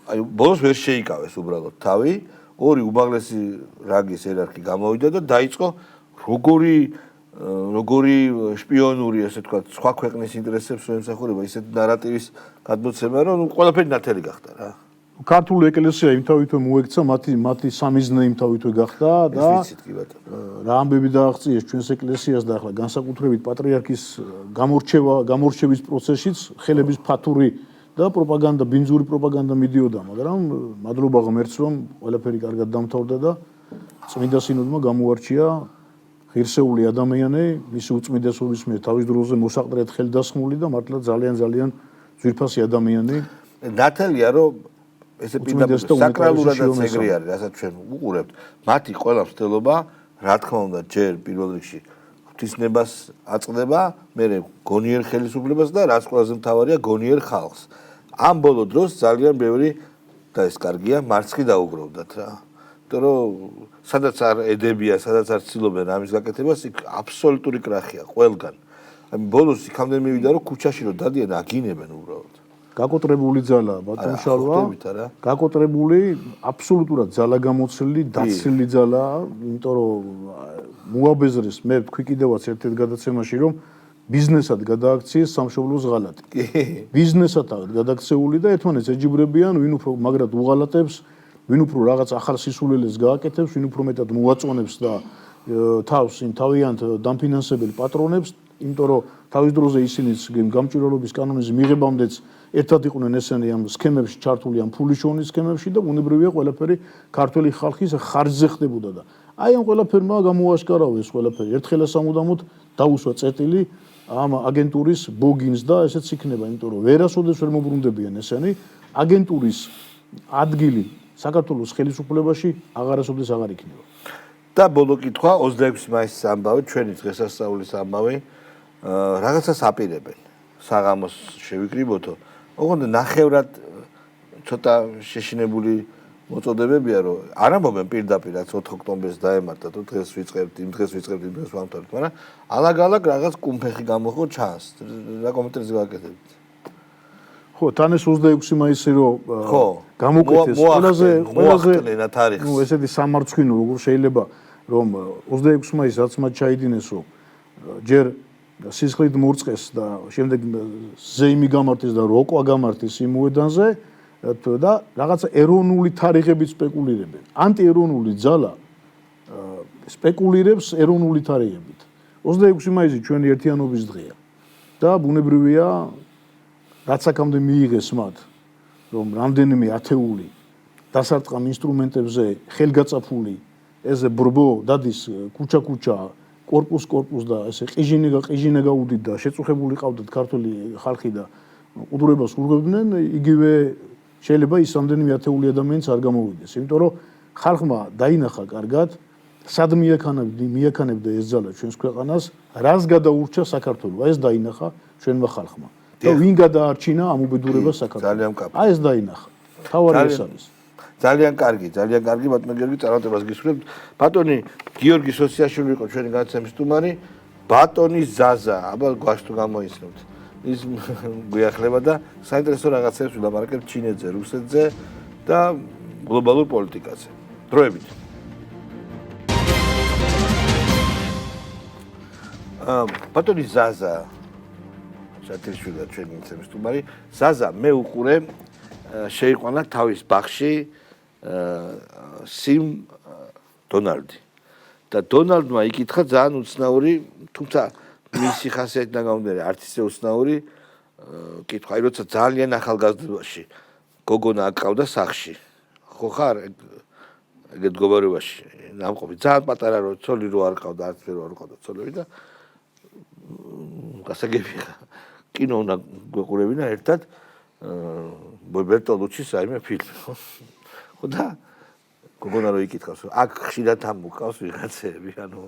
აი ბოლოს ვერ შეიკავეს უბრალოდ თავი, ორი უმაღლესი რანგის ერარქი გამოვიდა და დაიწყო როგორი შპიონური ესე თქვა სხვა ქვეყნის ინტერესებს ემსახურება ისეთ ნარატივის გადმოცემა რომ ყველაფერი ნათელი გახდა რა. ქართული ეკლესია იმთავითვე მოექცა მათი სამიზნე იმთავითვე გახდა და რა ამბები დააღწიეს ჩვენს ეკლესიას და ახლა განსაკუთრებით პატრიარქის გამორჩევის პროცესშიც ხელების ფათური და პროპაგანდა ბინძური პროპაგანდა მიდიოდა, მაგრამ მადლობა ღმერთს რომ ყველაფერი კარგად დამთავრდა და წმინდა სინოდმა გამოარჩია ღირსეული ადამიანი, მისი უწმიდესობის მიერ თავის დროზე მოსაყდრეთ ხელდასხმული და მართლა ძალიან ძვირფასი ადამიანი. ნათელია რომ ესე პირდაპირ საკრალურადაც ეგრე არის, რასაც ჩვენ უყურებთ. მათი ყველა მცდელობა, რა თქმა უნდა, ჯერ პირველ რიგში ღვთისნებას აწყდება, მერე გონიერ ხელისუფლებას და რაც ყველაზე მთავარია, გონიერ ხალხს. ამ ბოლო დროს ძალიან ბევრი და ეს კარგია, მარცხი დაუგროვდათ რა. იმიტომ რომ სადაც არ ედებია, სადაც არ ცდილობენ ამის გაკეთებას, იქ აბსოლუტური კრახია ყველგან. აი ბოლოს იქამდე მივიდა რომ ქუჩაში რომ დადიან აგინებენ უბრალოდ. გაკოტრებული ძალა ბატონ შალვა. გაკოტრებული აბსოლუტურად ძალა გამოცლილი, დაცლილი ძალა, იმიტომ რომ მოაბეზრეს მე თქვი კიდევაც ერთ-ერთ გადაცემაში რომ ბიზნესად გადააქციეს სამშობლოს ღალატი. ბიზნესადაა გადაქცეული და ერთმანეთს ეჯიბრებიან, ვინ უფრო მაგრად უღალატებს, ვინ უფრო რაღაც ახალ სისულელეს გააკეთებს, ვინ უფრო მეტად მოაწონებს და თავს იმ თავიანთ დამფინანსებელ პატრონებს, იმიტომ რომ თავის დროზე ისინიც გამჭვირვალობის კანონის მიღებამდეც ერთად იყვნენ ესენი ამ სქემებში ჩართული, ამ ფულიშოვნის სქემებში და უნებრივია ყველაფერი ქართული ხალხის ხარჯზე ხდებოდა და აი ამ ყველაფერმა გამოაშკარავა ეს ყველაფერი. ერთხელა სამუდამოდ დაუსვა წერტილი ამ აგენტურის ბოგინს და ესეც იქნება, იმიტომ რომ ვერასოდეს ვერ მოbrunდებიან ესენი აგენტურის ადგილი საქართველოს ხელისუფლებაში აღარასოდეს აღარ იქნება. და ბოლო კითხვა 26 მაისის ამბავი, ჩვენი დღესასწაულის ამბავი, რაღაცას აპირებენ. საღამოს შევიკრიბოთო. ოღონდ ნახევრად ცოტა შეშინებული მოწოდებებია, რომ არ ამბობენ პირდაპირ, რაც 4 ოქტომბერს დაემართა, თუ დღეს ვიწყებთ, იმ დღეს ვამთავრებთ, მაგრამ ალაგ-ალაგ რაღაც კუმფეხი გამოხო ჩანს. რა კომენტარზე გავაკეთებთ? ხო, თან ეს 26 მაისი რო გამოკვეთეს ყველაზე თარიღს. ნუ ესეთი სამარცხვინო როგორ შეიძლება რომ 26 მაისს რაც მათ ჩაიდინეს რომ ჯერ სისხლით მურწყეს და შემდეგ ზეიმი გამართეს და როკვა გამართეს იმ მოედანზე და რაღაცა ეროვნული თარიღებით სპეკულირებენ. ანტიეროვნული ძალა სპეკულირებს ეროვნული თარიღებით. 26 მაისი ჩვენი ერთიანობის დღეა და ბუნებრივია რაც აქამდე მიიღეს მათ, რომ რამდენიმე ათეული დასარტყამ ინსტრუმენტებზე ხელგაწაფული ეს ბრბო დადის კუჩა-კუჩა, კორპუს და ესე ყიჟინეგა უდით და შეწუხებული ყავდათ ქართული ხალხი და ყუდურებას ურღვევდნენ, იგივე შეიძლება ის რამდენიმე ათეული ადამიანიც არ გამოვიდეს, იმიტომ რომ ხალხმა დაინახა კარგად, სად მიაქანებდა ეს ძალა ჩვენს ქვეყანას, რას გადაურჩა საქართველოს, ეს დაინახა ჩვენმა ხალხმა. და ვინ გადაარჩინა ამ უბედურებას საქართველოს. აი ეს დაინახა. თავარი ეს არის. ძალიან კარგი, ბატონო გიორგი, წარმატებას გისურვებთ. ბატონი გიორგი სოციაშვილი იყო ჩვენი განაცემის სტუმარი. ბატონი ზაზა, აბა გვაშტო გამოისმოთ. ის გვიახლება და საინტერესო რაღაცებს ვილაპარაკებთ ჩინეთზე, რუსეთზე და გლობალურ პოლიტიკაზე. დროებით. ბატონი ზაზა შატილშვილი ჩვენი განაცემის სტუმარი. ზაზა მე უყურე შეიყვანა თავის ბაღში სიმ დონალდი და დონალდმა იკითხა ძალიან უცნაური, თუმცა მისი ხასიათიდან გამომდინარე არც ისე უცნაური კითხვა, აი როცა ძალიან ახალგაზრდობაში გოგონა აკრავდა სახში. ხო ხარ ეგეთ მდგომარეობაში ნამყოფი ძალიან პატარა რო ცოლი რო არ ყავდა, არც ვერ არ ყავდა ცოლები და გასაგებია კინო უნდა გვეყურებინა ერთად ბერტოლუჩის აიმე ფილმი, ხო და გოგონა რო იკითხავს, აქ ხშირად ამოყავს ვიღაცები, ანუ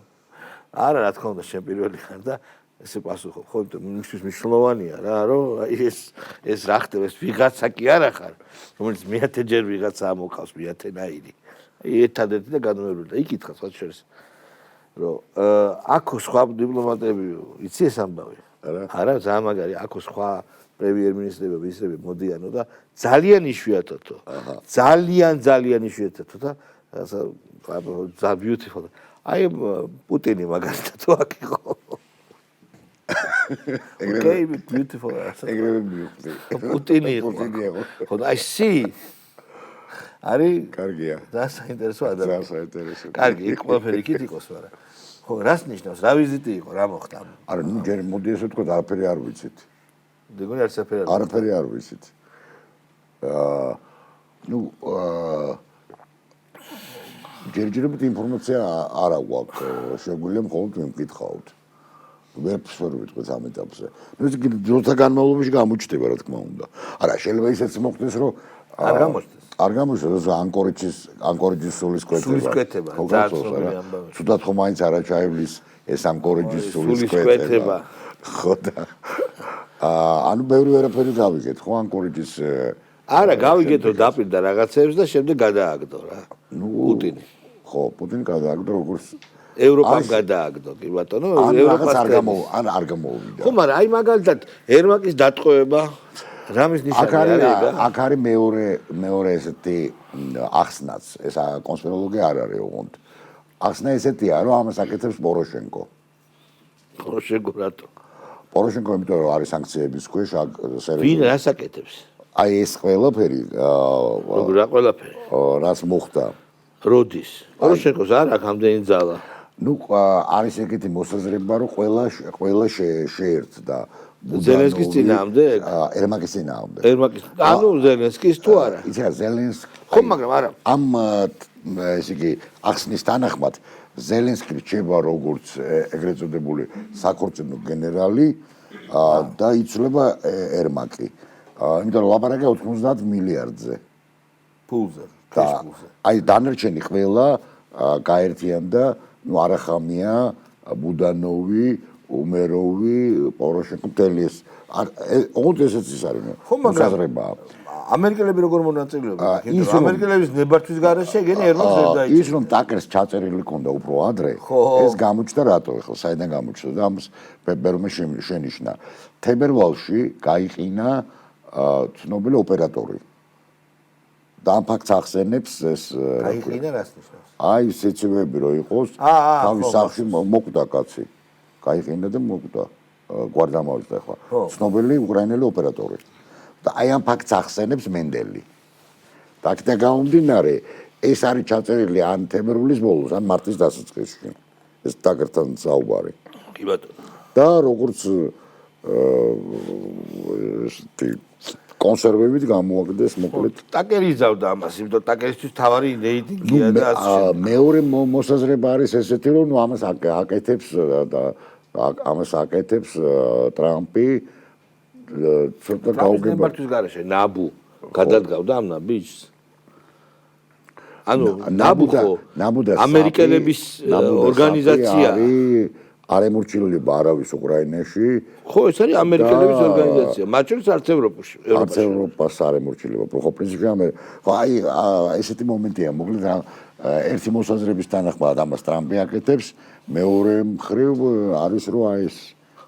არა რა თქმა უნდა შენ პირველი ხარ და ესე პასუხობ, ხო, მისთვის მნიშვნელოვანია რა, რომ ეს რა ხდება, ეს ვიღაცა კი არა ხარ, რომელიც მეათეჯერ ვიღაცა ამოყავს მეათენაირი. აი ერთადერთი და განმეორებული და იკითხა სხვა შორის, რომ აქ სხვა დიპლომატები იცი ეს ამბავი? არა, ძალიან მაგარი, აქ სხვა პრემიერ-მინისტრები, ministrები მოდიანო და ძალიან იშვიათოთო. ძალიან იშვიათოთო და ძალიან beautiful. აი პუტინი მაგალითად თუ აქ იყო. Okay, beautiful. პუტინი იყო. ხო, I see. არის კარგია. და საინტერესო ადამიანი. საინტერესო. კარგი, იქ ყველაფერი იქით იყოს, მაგრამ ხო, რას ნიშნავს? რა ვიზიტი იყო, რა მოხდა? არა, ნუ ჯერ მოდი ესე ვთქვა, არაფერი არ ვიცით. დეგონი არც საფერი. არაფერი არ ვიცით. ნუ ჯერჯერობით ინფორმაცია არ აქვს, შეგვიძლია მხოლოდ ვიმკითხავთ. ვერც ვერ ვიტყვით ამ ეტაპზე. ნუ ეს დროთა განმავლობაში გამოჩნდება, რა თქმა უნდა. არა, შეიძლება ისეც მოხდეს, რომ არ გამოჩნდეს. არ გამოჩნდეს, ანკორიჯის სულის სულისკვეთება, კვეთება. ძალიან ცნობილი ამბავი. ცუდად ხომ მაინც არაჩაევლის ეს ანკორიჯის სულისკვეთება. ხო და ანუ ბევრი ვერაფერი გავიგეთ, ხო ანკორიჯის არა, გავიგეთ რომ დაპირდა რაღაცებს და შემდეგ გადააგდო რა. პუტინი. ხო, პუტინი გადააგდო როგორც ევროპამ გადააგდო, კი ბატონო, ევროპას არ გამოვიდა. ხო, მაგრამ აი მაგალითად ერმაკის დატყვევება რამის ნიშანია რა? აქ არის მეორე ესეთი ახსნაც, ეს კონსპიროლოგია არ არის ოღონდ. ახსნა ესეთია, რომ ამას აკეთებს პოროშენკო. პოროშენკო რატო? პოროშენკო იმიტომ რომ არის სანქციების ქვეშ ვინ რას აკეთებს? აი ეს ყველაფერი რა ყველაფერი? რაც მოხდა. როდის? პოროშენკოს არ აქვს ამდენი ძალა. ნუ არის ეგეთი მოსაზრება, რომ ყველა შეერთდა ზელენსკის წინააღმდეგ? ერმაკის წინააღმდეგ. ერმაკის. ანუ ზელენსკის თუ არა? იცი რა, ზელენსკი. ხო, მაგრამ არა. ამ ესე იგი ახსნის თანახმად ზელენსკი რჩება როგორც ეგრეთ წოდებული საქორწინო გენერალი და იცვლება ერმაკი. იმიტომ რომ ლაპარაკია 90 მილიარდზე. ფულზე. აი დანარჩენი ყველა გაერთიანდა, ნუ არახამია, ბუდანოვი, უმეროვი, პოროშენკო ტელიეს. ოღონდ ესეც ის არის. ხო, მაგრამ საზრებაა. ამერიკელები როგორ მონაწილეობენ? ამერიკელების ნებართვის გარეშე ეგენი ერმაკს ვერ დაიჭირა. ის რომ ტაკერს ჩაწერილი ქონდა უფრო ადრე, ეს გამოჩნდა რატო ახლა საიდან გამოჩნდა და ამას ბერმე შენიშნა. თებერვალში გაიყინა ცნობილი ოპერატორი. და ამ ფაქტს ახსენებს ეს გაიყინა რას ნიშნავს? აი სეცივები რო იყოს, თავის სახლში მოკვდა კაცი. გაიყინა და მოკვდა. გვარდამავიდა ახლა. ცნობილი უკრაინელი ოპერატორი. და აი ამ ფაქტს ახსენებს მენდელი. და აქედან გამომდინარე, ეს არის ჩაწერილი ან თებერვლის ბოლოს, ან მარტის დასაწყისში. ეს ტაკერთან საუბარი. კი ბატონო. და როგორც კონსერვებით გამოაგდეს მოკლედ. ტაკერი იზავდა ამას, იმიტომ ტაკერისთვის თავარი რეიტინგია და ასე. მეორე მოსაზრება არის ესეთი, რომ ნუ ამას აკეთებს ტრამპი ცოტა გაუგება. ნებართვის გარეშე ნაბუ გადადგავდა ამ ნაბიჯს. ანუ ნაბუ ხო ამერიკელების ორგანიზაცია არემორჩილება არავის უკრაინაში. ხო, ეს არის ამერიკელების ორგანიზაცია, მათ შორის არც ევროპაში. არც ევროპას არემორჩილება, ხო პრინციპში ხო აი ესეთი მომენტია, მოკლედ ერთი მოსაზრების თანახმად ამას ტრამპი აკეთებს, მეორე მხრივ არის რომ აი ეს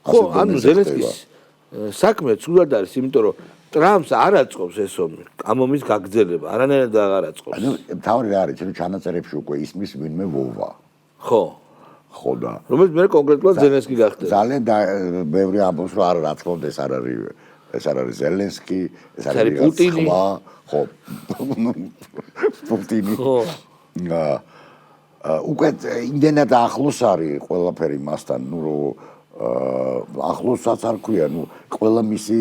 ხო, ანუ ზელენსკის საქმე ცუდად არის, იმიტომ რომ ტრამპს არ აწყობს ეს ომი, ამ ომის გაგრძელება, არანაირად აღარ აწყობს. ანუ თავი რა არის, რომ ჩანაწერებში უკვე ისმის ვინმე ვოვა. ხო. ხო და რომელიც მე კონკრეტულად ზელენსკი გახდება. ძალიან ბევრი ამბობს რომ რა თქმა უნდა ეს არ არის ზელენსკი, ეს არის პუტინი. ხო. პუტინი. ხო. უკვე იმდენად ახლოს არის ყველაფერი მასთან, ნუ რომ ახლოსაც არ ქვია, ნუ ყველა მისი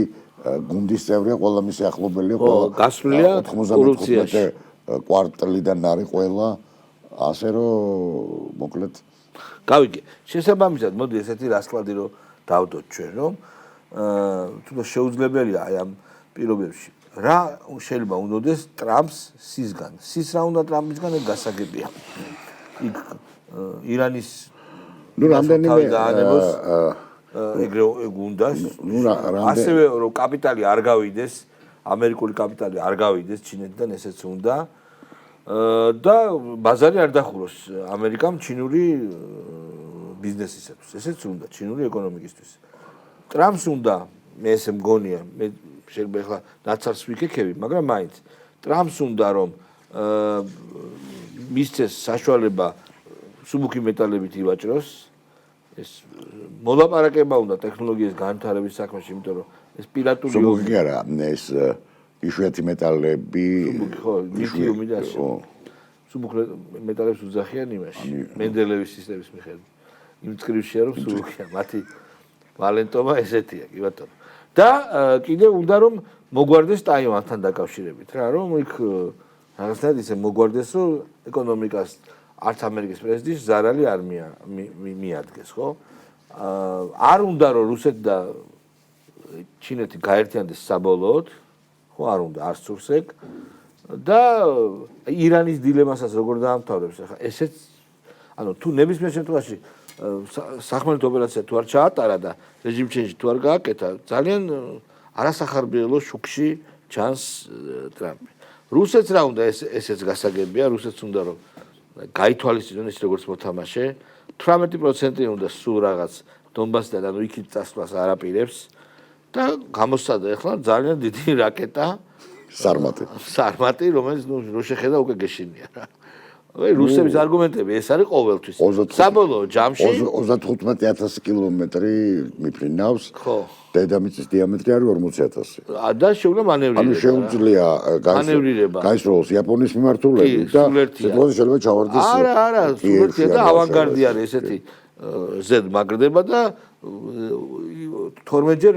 გუნდის წევრია, ყველა მისი ახლობელია, ყველა გასვლია კორუფციაში. კვარტლიდან არის ყველა, ასე რომ მოკლედ გავიგე. შესაბამისად, მოდი ესეთი რასკლადი რომ დავდოთ ჩვენ, რომ თუნდაც შეუძლებელია აი ამ პირობებში. რა შეიძლება უნდოდეს ტრამპს სისგან? სის რა უნდა ტრამპისგან ეგ გასაგებია. იქ ირანის ნუ რამდენიმე ეგრე უნდა ასევე რომ კაპიტალი არ გავიდეს, ამერიკული კაპიტალი არ გავიდეს ჩინეთიდან, ესეც უნდა. და ბაზარი არ დახუროს ამერიკამ ჩინური ბიზნესისათვის. ესეც უნდა ჩინური ეკონომიკისთვის. ტრამპს უნდა, მე ესე მგონია, მე შეიძლება ახლა ნაცარს ვიქექები, მაგრამ მაინც ტრამპს უნდა რომ მისცეს საშუალება მსუბუქი მეტალებით ივაჭროს. ეს მოლაპარაკება უნდა ტექნოლოგიის განვითარების საქმეში, იმიტომ რომ ეს პირატული მსუბუქი არა, ეს იშვიათი მეტალები, ხო, ლითიუმი და ასე. მსუბუქ მეტალებს უძახიან იმაში, მენდელევის სისტემის მიხედვით. იმ წკრივშია რომ მსუბუქია, მათი ვალენტობა ესეთია, კი ბატონო. და კიდე უნდა რომ მოგვარდეს ტაივანთან დაკავშირებით, რა, რომ იქ რაღაცნაირად ისე მოგვარდეს, რომ ეკონომიკას არც ამერიკის პრეზიდენტის ზარალი არ მიადგეს, ხო? არ უნდა რომ რუსეთი და ჩინეთი გაერთიანდეს საბოლოოდ, ხო, არ უნდა არც სურს ეგ და ირანის დილემასაც როგორ დაამთავრებს ახლა ესეც ანუ თუ ნებისმიერ შემთხვევაში სახმელეთო ოპერაცია თუ არ ჩაატარა და რეჟიმ ჩენჯი თუ არ გააკეთა ძალიან არასახარბიელო შუქში ჩანს ტრამპი. რუსეთს რა უნდა ესეც გასაგებია, რუსეთს უნდა რომ გაითვალისწინონ ის როგორც მოთამაშე, 18% უნდა სულ რაღაც დონბასიდან ანუ იქით წასვლას არაპირებს და გამოსცადა ახლა ძალიან დიდი რაკეტა სარმატი, რომელიც ნუ რო შეხედა უკვე გეშინია რა. რუსების არგუმენტები ეს არის ყოველთვის. საბოლოო ჯამში 35000 კილომეტრი მიფრინავს. ხო. დედამიწის დიამეტრი არის 40000. და შეუძლია მანევრირება. ანუ შეუძლია გაისროლოს იაპონიის მიმართულებით და სიტუაცია შეიძლება ჩავარდეს. არა, სულერთია და ავანგარდი არის ესეთი ზედ მაგრდება და 12ჯერ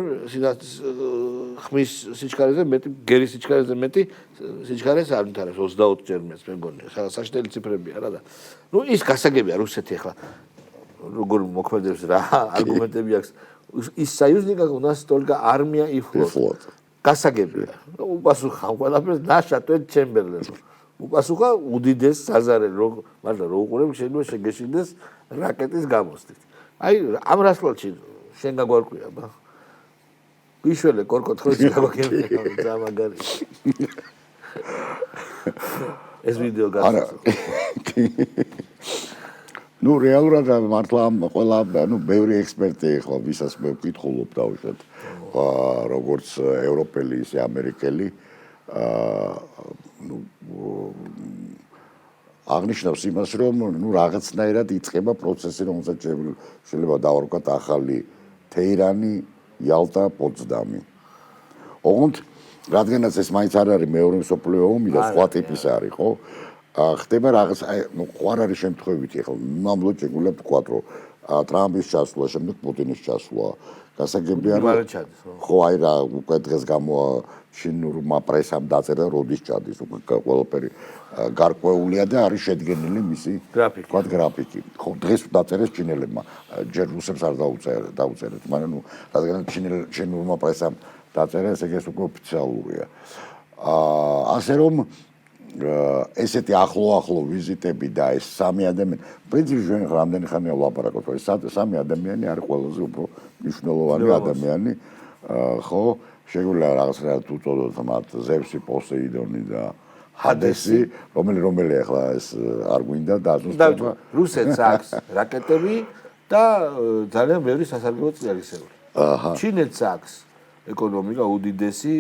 ხმის სიჩქარეზე მეტი, გერის სიჩქარეზე მეტი სიჩქარეს არ ვითარებს 20ჯერ მე მგონია. საშინელი ციფრებია რა და. ის გასაგებია რუსეთი ახლა როგორ მოქმედებს რა არგუმენტები აქვს. Из союзников у нас только армия и флот. გასაგებია. უპასუხა ყველაფერს ნაშატვენ ჩემბერლენს. უპასუხა უდიდეს საზარელი მაგრამ რო უყურებ შეიძლება შეგეშინდეს რაკეტის გამოსდით. აი ამ რასლალში შენ გაგვარკვია ბა. გიშველე კორკოთხოვს გაგვაგებია ძამაგარი. ეს ვიდეო გასაგებია. ნუ რეალურად მართლა ყველა ბევრი ექსპერტი ხო ვისაც მე ვკითხულობ დავუშვათ როგორც ევროპელი ისე ამერიკელი აღნიშნავს იმას რომ რაღაცნაირად იწყება პროცესი რომელსაც შეიძლება დავარქვათ ახალი თეირანი, იალტა, პოტსდამი. ოღონდ რადგანაც ეს მაინც არ არის მეორე მსოფლიო ომი და სხვა ტიპის არის ხო ხდება რაღაც ხო არ არის შემთხვევითი ახლა ნამდვილად შეგვიძლია ვთქვათ რომ ტრამპის ჩასვლა შემდეგ პუტინის ჩასვლა გასაგებია რომ ხო აი რა უკვე დღეს გამოა ჩინურმა პრესამ დაწერა როდის ჩადის უკვე ყველაფერი გარკვეულია და არის შედგენილი მისი ვთქვათ გრაფიკი ხო დღეს დაწერეს ჩინელებმა ჯერ რუსებს არ დაუწერეთ მაგრამ ნუ რადგან ჩინურმა პრესამ დაწერა ეს უკვე ოფიციალურია ასე რომ ესეთი ახლო ვიზიტები და ეს სამი ადამიანი პრინციპში ჩვენ რამდენი ხანია ვლაპარაკობთ ეს სამი ადამიანი არის ყველაზე უფრო მნიშვნელოვანი ადამიანი ხო შეგვიძლია რაღაცნაირად უწოდოთ მათ ზევსი, პოსეიდონი და ჰადესი რომელი ახლა ეს არ გვინდა დაზუსტება რუსეთს აქვს რაკეტები და ძალიან ბევრი სასარგებლო წიაღისეული ჩინეთს აქვს ეკონომიკა უდიდესი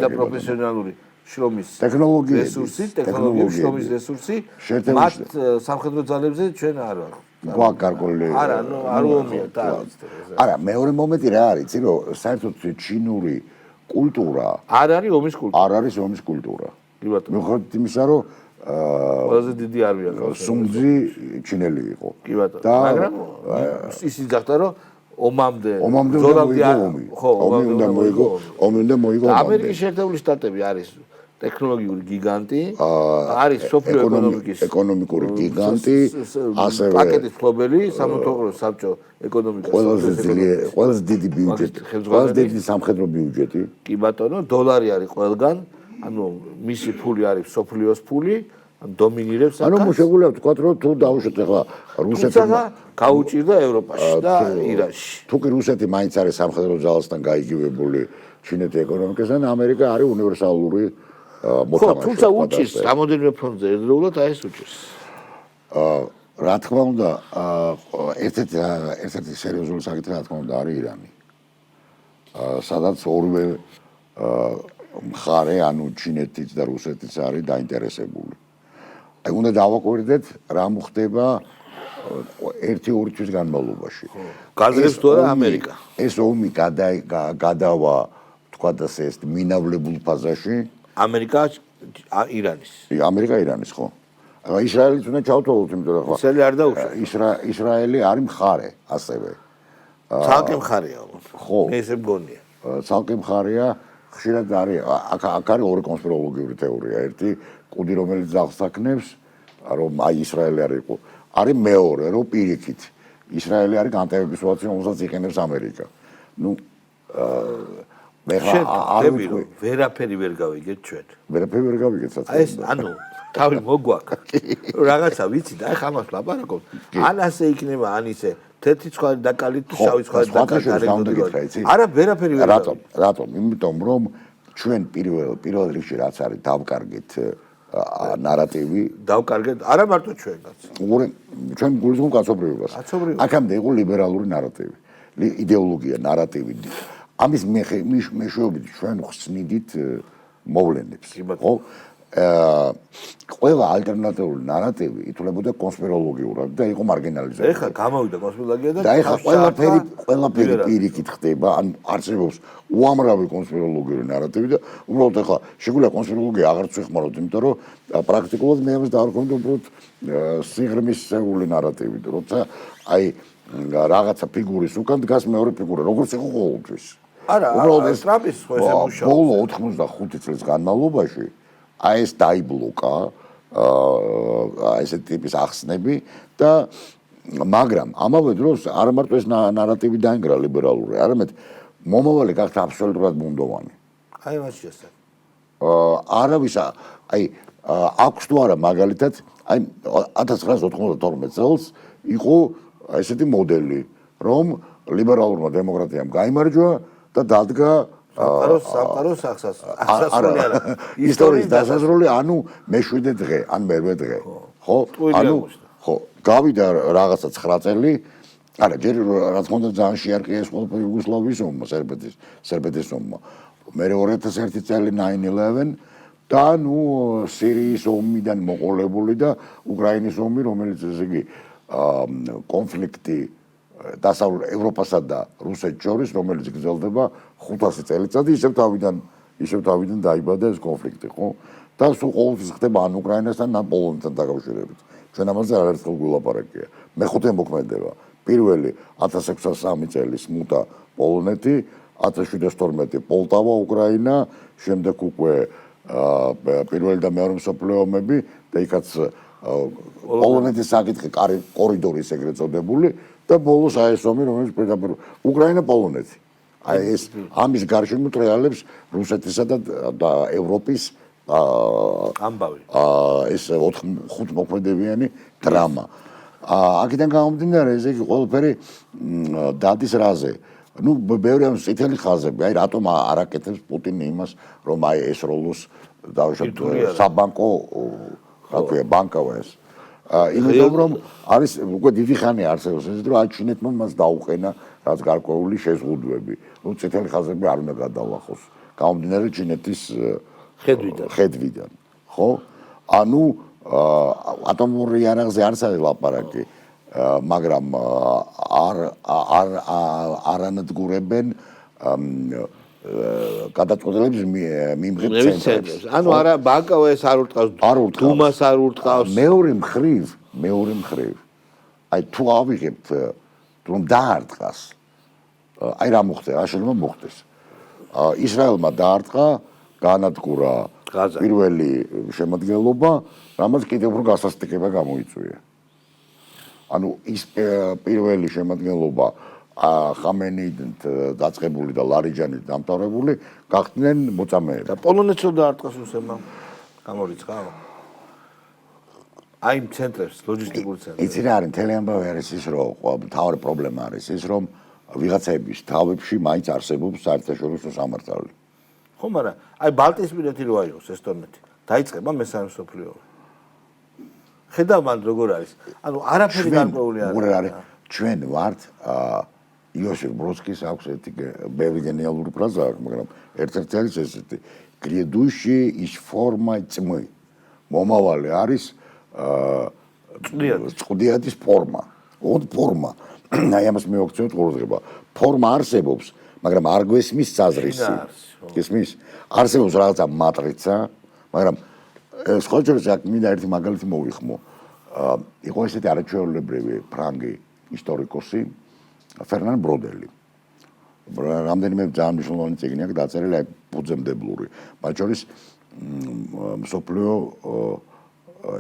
და პროფესიონალური შრომის რესურსი, ტექნოლოგიური შრომის რესურსი, მათ სამხედრო ძალებზე ჩვენ არ ვარ. გვაქვს გარკვეული. არა, არ უომია და არა, მეორე მომენტი რა არის, იცი რომ საერთოდ ჩინური კულტურა არ არის ომის კულტურა. არ არის ომის კულტურა. კი ბატონო. მიუხედავად იმისა, რომ ყველაზე დიდი არმია ყავს. სუნძი ჩინელი იყო. კი ბატონო. მაგრამ ის იძახდა რომ ომამდე ზოლავდი ომი. ხო, ომი უნდა მოიგო. ამერიკის შეერთებული შტატები არის ტექნოლოგიური გიგანტი, არის სოფლიო ეკონომიკური გიგანტი, ასევე პაკეტის ფლობელი, სამოქალაქო საბჭო ეკონომიკის ყველაზე დიდი ბიუჯეტი, ყველაზე დიდი სამხედრო ბიუჯეტი. კი ბატონო, დოლარი არის ყველგან, ანუ მისი ფული არის სოფლიოს ფული, დომინირებს აქ. ანუ შეგვიძლია ვთქვათ, რომ თუ დავუშვათ ახლა რუსეთმა გაუჭირდა ევროპაში და ირანში. თუ კი რუსეთი მაინც არის სამხედრო ძალასთან გაიგივებული ჩინეთის ეკონომიკასთან, ამერიკა არის უნივერსალური მოთამაშე. თუმცა უჭირს რამოდენიმე ფრონტზე ერთდროულად აი ეს უჭირს. რა თქმა უნდა, ერთ-ერთი სერიოზული საკითხი რა თქმა უნდა არის ირანი. სადაც ორივე მხარე, ანუ ჩინეთიც და რუსეთიც არის დაინტერესებული. აი უნდა დავაკვირდეთ რა მოხდება 1-2 თვის განმავლობაში. გაზრებს თუ არა ამერიკა. ეს ომი გადავა თქვა და ეს მინავლებულ ფაზაში ამერიკა ირანის. ამერიკა ირანის ხო. ახლა ისრაელიც უნდა ჩავთვალოთ, იმიტომ რომ ისრაელი არ დაუშვა. ისრაელი არის მხარე ასევე. ცალკე მხარეა. ხო. მე ესე მგონია. ცალკე მხარეა, ხშირად არის აქ არის ორი კონსპიროლოგიური თეორია. ერთი კუდი რომელიც აღსაქმნებს, რომ აი ისრაელი არის მეორე, რომ პირიქით ისრაელი არის განტევების სიტუაცია, რომელსაც იყენებს ამერიკა. ნუ ვერაფერი ვერ გავიგეთ ჩვენ. ვერაფერი ვერ გავიგეთ საერთოდ. ეს ანუ თავი მოგვაქვს. რაღაცა ვიცი და ახლა ამას ლაპარაკობ. ან ასე იქნება, ან ისე თეთრი ცხვარი დაკალით, შავი ცხვარი დაკალით. არა, ვერაფერი ვერ გავიგეთ. რატომ? იმიტომ რომ ჩვენ პირველ რიგში რაც არის დავკარგეთ ნარატივი, დავკარგეთ არა მარტო ჩვენაც. ჩვენ გულისხმობ კაცობრიობას. აქამდე იყო ლიბერალური ნარატივი, იდეოლოგია, ნარატივი. ამის მეშვეობით ჩვენ ხსნიდით მოვლენებს, ხო? ყველა ალტერნატიული ნარატივი ითვლებოდა კონსპიროლოგიურად და იყო მარგინალიზებული. ეხლა გამოვიდა კონსპიროლოგია და ეხლა ყველაფერი პირიქით ხდება, ან არსებობს უამრავი კონსპიროლოგიური ნარატივი და უბრალოდ ეხლა შეგვიძლია კონსპიროლოგია აღარც ვეხმაროთ, იმიტომ რომ პრაქტიკულად მე ამას დავარქვით უბრალოდ სიღრმისეული ნარატივი, როცა აი რაღაცა ფიგურის უკან დგას მეორე ფიგურა, როგორც იყო ყოველთვის. არა, უბრალოდ ეს ტრამპის ხო ესე მუშაობს. ბოლო 85 წლის განმავლობაში აი ეს დაიბლოკა ესეთი ტიპის ახსნები და მაგრამ ამავე დროს არ მარტო ეს ნარატივი დაინგრა ლიბერალური, არამედ მომავალი გახდა აბსოლუტურად ბუნდოვანი. აი მას შესაძლოა. არავის აი აქვს თუ არა მაგალითად აი 1992 წელს იყო ესეთი მოდელი, რომ ლიბერალურმა დემოკრატიამ გაიმარჯვა და დადგა სამყაროს აღსასრული არა. ისტორიის დასასრული, ანუ მე-7 დღე, ან მე-8 დღე. ხო? ხო, გავიდა რაღაცა 9 წელი. არა, ჯერ რა თქმა უნდა ძალიან შეარყია ეს ყველაფერი იუგოსლავიის ომმა, სერბეთის ომმა. მე 2001 წელი 9/11 და ნუ სირიის ომიდან მოყოლებული და უკრაინის ომი, რომელიც ესე იგი კონფლიქტი დასავლეთ ევროპასა და რუსეთს შორის, რომელიც გრძელდება 500 წელიწადი, ისევ თავიდან დაიბადა ეს კონფლიქტი, ხო? და სულ ყოველთვის ხდება ან უკრაინასთან, ან პოლონეთთან დაკავშირებით. ჩვენ ამაზე არაერთხელ გვილაპარაკია. მეხუთე მოქმედება. პირველი 1603 წლის მუტა პოლონეთი, 1712 პოლტავა, უკრაინა, შემდეგ უკვე პირველი და მეორე მსოფლიო ომები და იქაც პოლონეთის საკითხი კორიდორის ეგრეთ წოდებული და ბოლოს აი ეს ომი, რომელიც პირდაპირ უკრაინა პოლონეთი. აი ეს ამის გარშემო ტრიალებს რუსეთისა და ევროპის ამბავი. ეს 5 მოქმედებიანი დრამა. აქედან გამომდინარე, ესე იგი ყველაფერი დადის რაზე. ნუ ბევრი ამ წითელი ხაზები, აი რატომ არ აკეთებს პუტინი იმას, რომ აი ეს როლოს დავუშვათ საბანკო, რა ქვია, ბანკავა ეს. იმიტომ რომ არის უკვე დიდი ხანი არსებობს ეს, რომ აი ჩინეთმა მას დაუყენა რაც გარკვეული შეზღუდვები. ნუ წითელი ხაზები არ უნდა გადავახოს. გამომდინარე ჩინეთის ხედვიდან, ხო? ანუ ატომურ იარაღზე არ არის ლაპარაკი, მაგრამ არანადგურებენ გადაწყვეტილების მიმღებ ცენტრებს. ანუ არა ბანკავა ეს არ ურტყავს, დუმას არ ურტყავს. მეორე მხრივ, აი თუ ავიღებთ რომ დაარტყას, აი რა მოხდა, რა შეიძლება მოხდეს. ისრაელმა დაარტყა, განადგურა პირველი შემადგენლობა, რამაც კიდევ უფრო გასასტიკება გამოიწვია. ანუ ის პირველი შემადგენლობა ხამენეიდან დაწყებული და ლარიჯანით დამთავრებული გახდნენ მოწამეები. და პოლონეთს რო დაარტყას რუსებმა გამორიცხა. აი იმ ცენტრებს, ლოჯისტიკურ ცენტრებს. იცი რა არის, მთელი ამბავი არის ის, რომ მთავარი პრობლემა არის ის, რომ ვიღაცების თავებში მაინც არსებობს საერთაშორისო სამართალი. ხო, მაგრამ აი ბალტიისპირეთი რო აიღოს ესტონეთი, დაიწყება მესამე მსოფლიო ომი. ხედავ მან როგორ არის. ანუ არაფერი გარკვეული არ არის. ჩვენ ვართ იოსებ ბროდსკის აქვს ერთი ბევრი გენიალური ფრაზა აქვს, მაგრამ ერთ-ერთი არის ესეთი გრედუში ის ფორმა წმი. მომავალი არის წყდიათის ფორმა. ფორმა. აი ამას მივაქციოთ ყურადღება. ფორმა არსებობს, მაგრამ არ გვესმის საზრისი. გესმის? არსებობს რაღაცა მატრიცა, მაგრამ სხვა შორის აქ მინდა ერთი მაგალითი მოვიხმო. იყო ესეთი არაჩვეულებრივი ფრანგი ისტორიკოსი ფერნან ბროდელი. რამდენიმე ძალიან მნიშვნელოვანი წიგნი აქვს დაწერილი, აი ფუძემდებლური. მათ შორის მსოფლიო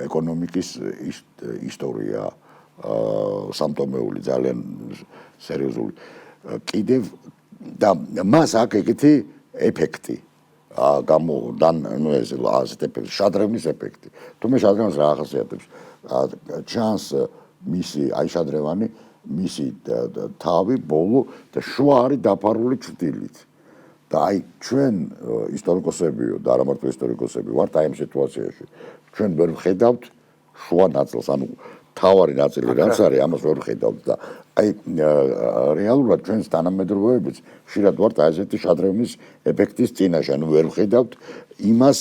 ეკონომიკის ისტორია, სამტომეული, ძალიან სერიოზული. კიდევ და მას აქ ეგეთი ეფექტი შადრევნის ეფექტი. თუმცა შადრევანს რა ახასიათებს? ჩანს მისი აი შადრევანი, მისი თავი, ბოლო და შუა არის დაფარული ჩრდილით. და აი ჩვენ ისტორიკოსებიო და არა მარტო ისტორიკოსები ვართ აი ამ სიტუაციაში. ჩვენ ვერ ვხედავთ შუა ნაწილს, ანუ თავარი ნაწილი რაც არის, ამას ვერ ვხედავთ და აი რეალურად ჩვენს თანამედროვეებიც ხშირად ვართ აი ესეთი შადრევნის ეფექტის წინაშე, ანუ ვერ ვხედავთ იმას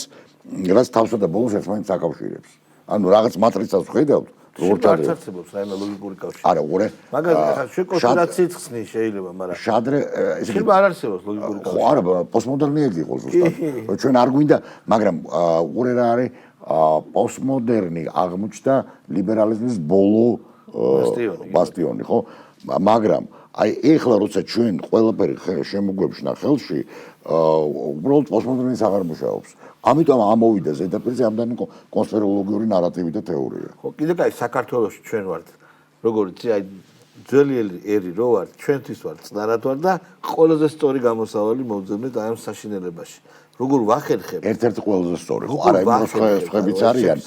რაც თავსა და ბოლოს ერთმანეთს აკავშირებს. ანუ რაღაც მატრიცას ხედავთ, როგორც არ წარსებობს რაიმე ლოგიკური კავშირი. არა, უყურე. მაგალითად, ახლა შეკონსტრუაციით ხსნის შეიძლება, მაგრამ შადრე ესე შეიძლება არ არსებობს ლოგიკური ხო, არა, პოსტმოდერნი ეგ იყო ზუსტად. ჩვენ არ გვინდა, მაგრამ უყურე რა არის პოსტმოდერნი აღმოჩნდა ლიბერალიზმის ბოლო ბასტიონი, ხო? მაგრამ აი ეხლა როცა ჩვენ ყველაფერი შემოგვეშნა ხელში, უბრალოდ პოსტმოდერნიზმი აღარ მუშაობს. ამიტომ ამოვიდა ზედაპირზე ამდენი კონსპიროლოგიური ნარატივი და თეორია. ხო, კიდე კაი საქართველოში ჩვენ ვართ. როგორც აი ძველი ერი რო ვართ, ჩვენთვის ვართ, წნარად ვართ და ყველაზე სწორი გამოსავალი მოვძებნეთ აი ამ საშინელებაში. როგორ ვახერხებ? ერთ-ერთი ყველაზე სწორი. ხო, არა, იმ სხვებიც არიან,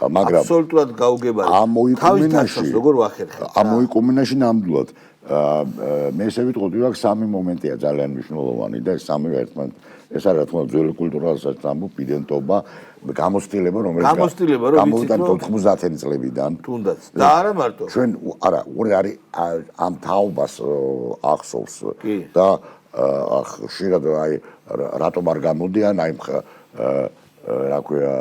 მაგრამ აბსოლუტურად გაუგებარი. ამოიკუმინაში როგორ ვახერხებ? ამოიკუმინაში ნამდვილად მე ესე ვიტყოდი, რომ სამი მომენტია ძალიან მნიშვნელოვანი და ეს სამივე ერთმანეთს ეს არის რა თქმა უნდა ძველი კულტურასაც ამბობ პიდენტობა, გამოცდილება, რომელიც გამოვიდა 90-იანი წლებიდან. თუნდაც. და არა მარტო. ჩვენ არა, უყურე არის ამ თაობას ახსოვს და ხშირად აი რატომ არ გამოდიან აი რა ქვია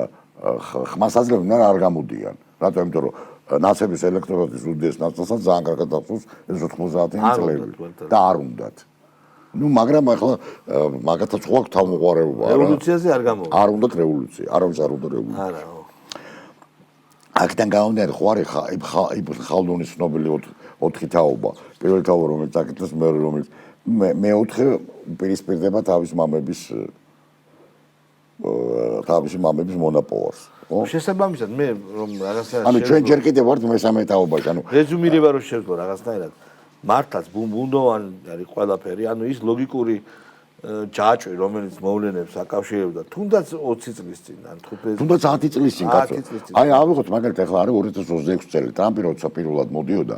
ხმასაძლევენ არ გამოდიან. რატომ? იმიტომ რომ ნაცების ელექტროდების უდიდეს ნაწილსაც ძალიან კარგად ახსოვს ეს 90-იანი წლები და არ უნდათ. ნუ მაგრამ ახლა მაგათაც ხო აქვს თავმოყარეობა არა? რევოლუციაზე არ გამოვა. არ უნდათ რევოლუცია, არავის არ უნდა რევოლუცია. არა, ხო. აქედან გამომდინარე ხო არის იბნ ხალდუნის ცნობილი 4 თაობა. პირველი თაობა რომელიც აკეთებს, მეორე რომელიც მეოთხე პირისპირდება თავის მამების მონაპოვარს. ხო? შესაბამისად მე რომ რაღაცა ანუ ჩვენ ჯერ კიდევ ვართ მესამე თაობაში, ანუ რეზუმირება რო შევძლო რაღაცნაირად. მართლაც ბუნდოვანი არის ყველაფერი, ანუ ის ლოგიკური ჯაჭვი, რომელიც მოვლენებს აკავშირებდა, თუნდაც 20 წლის წინ, ან 15 თუნდაც 10 წლის წინ კაცო. აი ავიღოთ მაგალითად ახლა არის 2026 წელი, ტრამპი როცა პირველად მოდიოდა,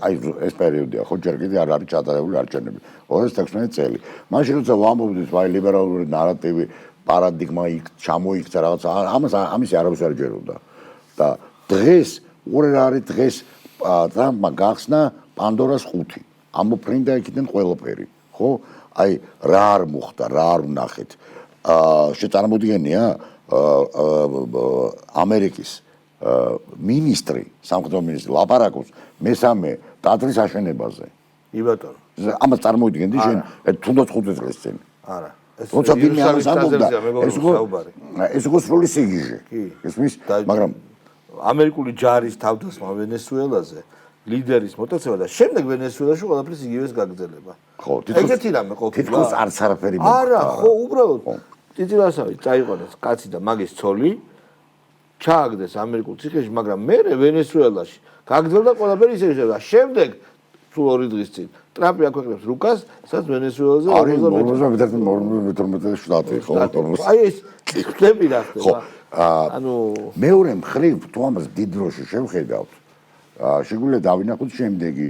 აი ეს პერიოდია, ხო ჯერ კიდევ არ არის ჩატარებული არჩევნები. 2016 წელი. მაშინ როცა ვამბობდით, აი ლიბერალური ნარატივი, პარადიგმა იქ ჩამოიქცა რაღაცა, ამისი არავის არ ჯეროდა. და დღეს, უყურე რა არის დღეს ტრამპმა გახსნა პანდორას ხუთი. ამოფრინდა იქიდან ყველაფერი, ხო? აი რა არ მოხდა, რა არ ვნახეთ. შეწარმოდგენია ამერიკის მინისტრი, სამხედრო მინისტრი ლაპარაკობს მესამე ტაძრის აშენებაზე. კი ბატონო. ამას წარმოიდგენდი შენ თუნდაც 5 წელს წინ. არა. როცა ვინმე ამას ამბობდა, ეს იყო სრული სიგიჟე. ესმის, მაგრამ ამერიკული ჯარის თავდასხმა ვენესუელაზე ლიდერის მოტაცება და შემდეგ ვენესუელაში ყველაფრის იგივეს გაგრძელება. ხო, ეგეთი რამე ყოფილა. თითქოს არც არაფერი მოხდა. არა, ხო, უბრალოდ ტიტილასავით წაიყვანეს კაცი და მაგის ცოლი, ჩააგდეს ამერიკულ ციხეში, მაგრამ მერე ვენესუელაში გაგრძელდა ყველაფერი ისე და შემდეგ სულ 2 დღის წინ ტრამპი აქვეყნებს რუკას, სადაც ვენესუელაზე 42 შტატი, ხო? აი ეს ხდები რა ხდება. ანუ მეორე მხრივ თუ ამას დიდ დროში შევხედავთ, შეგვიძლია დავინახოთ შემდეგი,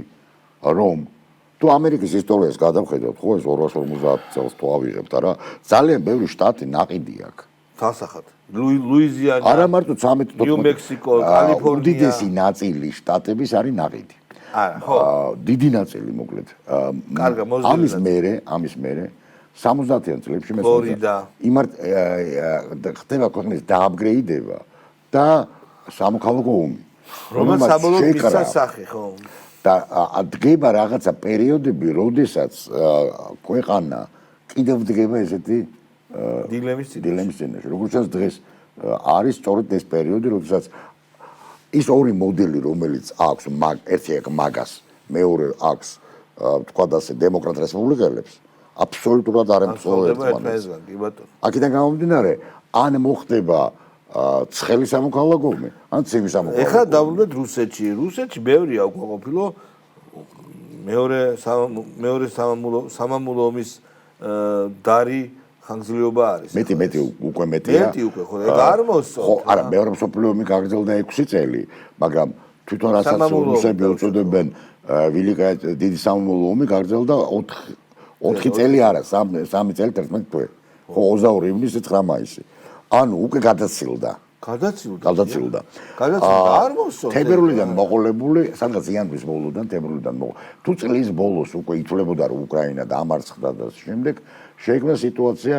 რომ თუ ამერიკის ისტორიას გადავხედავთ, ხო ეს 250 წელს თუ ავიღებთ, არა, ძალიან ბევრი შტატი ნაყიდი აქვს. დასახად. ლუიზიანა. არა მარტო 13 ნიუ-მექსიკო, კალიფორნია. უდიდესი ნაწილი შტატების არის ნაყიდი. არა, ხო. დიდი ნაწილი მოკლედ. კარგა, მოზრდილი. ამის მერე 70-იან წლებში მე ფლორიდა. ხდება ქვეყნის დააპგრეიდება და სამოქალაქო ომი. რომელიც საბოლოოდ მისცა სახე, ხო? და დგება რაღაცა პერიოდები, როდესაც ქვეყანა კიდევ დგება ესეთი დილემის წინაშე. როგორც ჩანს დღეს არის სწორედ ეს პერიოდი, როდესაც ის ორი მოდელი, რომელიც აქვს, ერთი აქვს მაგას, მეორე აქვს, თქვა და ასე დემოკრატ რესპუბლიკელებს, აბსოლუტურად არ ემთხვევა ერთმანეთს. აქედან გამომდინარე, ან მოხდება ცხელი სამოქალაქო ომი, ან ცივი სამოქალაქო. ეხლა დავუბრუნდეთ რუსეთში. რუსეთში ბევრი აქვს ყოფილო მეორე სამამულო ომის დარი ხანგრძლივობა არის. მეტი უკვე მეტია. მეტი უკვე ხო, ეგ არ მოსწონთ. ხო, არა, მეორე მსოფლიო ომი გაგრძელდა 6 წელი, მაგრამ თვითონ რასაც რუსები უწოდებენ დიდი სამამულო ომი გაგრძელდა 4 წელი არა, 3 წელი 11 თვე. ხო, 22 ივნისი 9 მაისი. ანუ უკვე გადაცილდა. გადაცილდა. არ მოსწონთ. თებერვლიდან მოყოლებული, სადღაც იანვრის ბოლოდან თებერვლიდან თუ წლის ბოლოს უკვე ითვლებოდა რომ უკრაინა დამარცხდა და შემდეგ შეიქმნა სიტუაცია,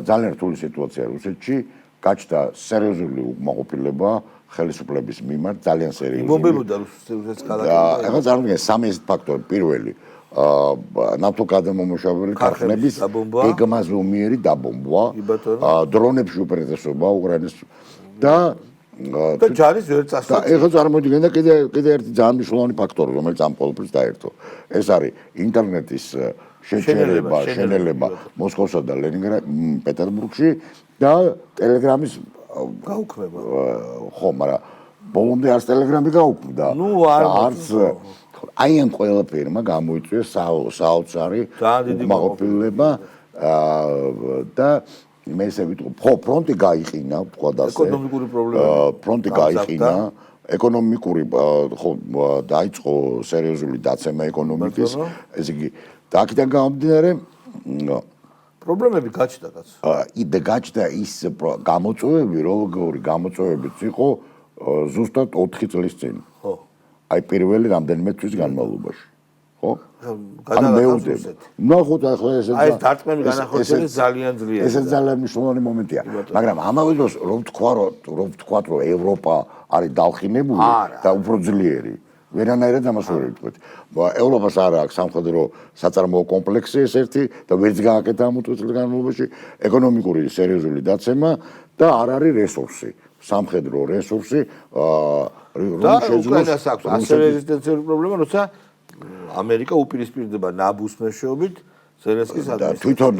ძალიან რთული სიტუაცია რუსეთში, გაჩნდა სერიოზული უკმაყოფილება ხელისუფლების მიმართ, ძალიან სერიოზული. იმობებოდა რუსეთის ქალაქებში. ეხლა წარმოიდგინე სამი ფაქტორი. პირველი ნავთობგადამამუშავებელი ქარხნების გეგმაზომიერი დაბომბვა, დრონებში უპირატესობა უკრაინის და ჯარის ვერ წასვლა. ეხლა წარმოიდგინე კიდე ერთი ძალიან მნიშვნელოვანი ფაქტორი, რომელიც ამ ყველაფერს დაერთო. ეს არის ინტერნეტის შენელება მოსკოვსა და პეტერბურგში და ტელეგრამის გაუქმება. ხო, მაგრამ ბოლომდე არც ტელეგრამი გაუქმდა. არც აი ამ ყველაფერმა გამოიწვია საოცარი უკმაყოფილება და მე ესე ვიტყვი, ხო, ფრონტი გაიყინა, თქვა და ასე. ეკონომიკური პრობლემები. ფრონტი გაიყინა, ეკონომიკური ხო დაიწყო სერიოზული დაცემა ეკონომიკის, ესე იგი, და აქედან გამომდინარე პრობლემები გაჩნდა კაცო. გაჩნდა ის გამოწვევები, როგორი გამოწვევებიც იყო ზუსტად 4 წლის წინ. ხო. აი პირველი რამდენიმე თვის განმავლობაში. ხო? გადაახადოს. ნახოთ ახლა ესე აი დარტყმები განახორციელე ძალიან ძლიერი. ეს ძალიან მნიშვნელოვანი მომენტია. მაგრამ ამავე დროს რომ ვთქვა რომ ევროპა არის დალხინებული და უფრო ძლიერი. ვერანაირად ამას ვერ ვიტყვით. ევროპას არ აქვს სამხედრო საწარმოო კომპლექსი ეს ერთი და ვერც გააკეთა ამ 5 წლის განმავლობაში ეკონომიკური სერიოზული დაცემა და არ არის რესურსი. სამხედრო რესურსი და უკრაინას აქვს ასევე ეგზისტენციური პრობლემა, როცა ამერიკა უპირისპირდება ნაბუს მეშვეობით ზელენსკის ადმინისტრაციას. თვითონ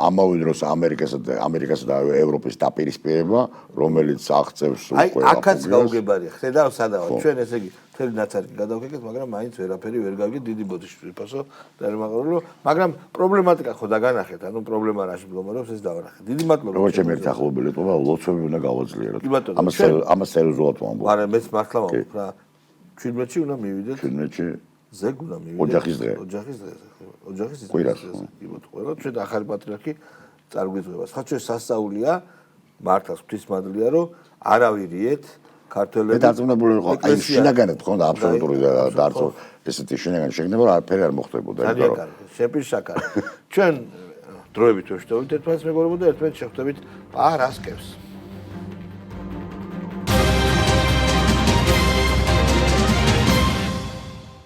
ამავე დროს ამერიკასა და ევროპის დაპირისპირება, რომელიც აღწევს უკვე აქაც გაუგებარია. ხედავ სადავო. ჩვენ ესე იგი მთელი ნაცარი გადავქეკეთ, მაგრამ მაინც ვერაფერი ვერ გავიგეთ დიდი ბოდიში ვიფასო და მაღალო, მაგრამ პრობლემატიკა ხო დაგანახეთ, ანუ პრობლემა რაში მდგომარეობს ეს დავანახეთ. დიდი მადლობა. როგორც ჩემი ერთი ახლობელი თქმა, ლოცვები უნდა გავაძლიეროთ. ამას სერიოზულად ვამბობ. მაგრამ მეც მართლა ვამბობ რა. 17-ში უნდა მივიდეთ. 17-ში ზეგ უნდა მივიდეთ. ოჯახის დღე. ოჯახის ყველა ჩვენ ახალი პატრიარქი წარგვიძღება. სხვა ჩვენ სასწაულია მართლაც ღვთისმადლია რომ არავერიეთ ქართველები დაწუნებული იყო აი შინაგანად ხონდა აბსოლუტური დარწო ესეთი შინაგანი შეგნება რომ არაფერი არ მოხდებოდა ძალიან კარგი შეპირშაკარი ჩვენ დროებით ვეშთობით ერთმანეთს მეგობრებო და ერთმანეთს შეხვდებით პარასკევს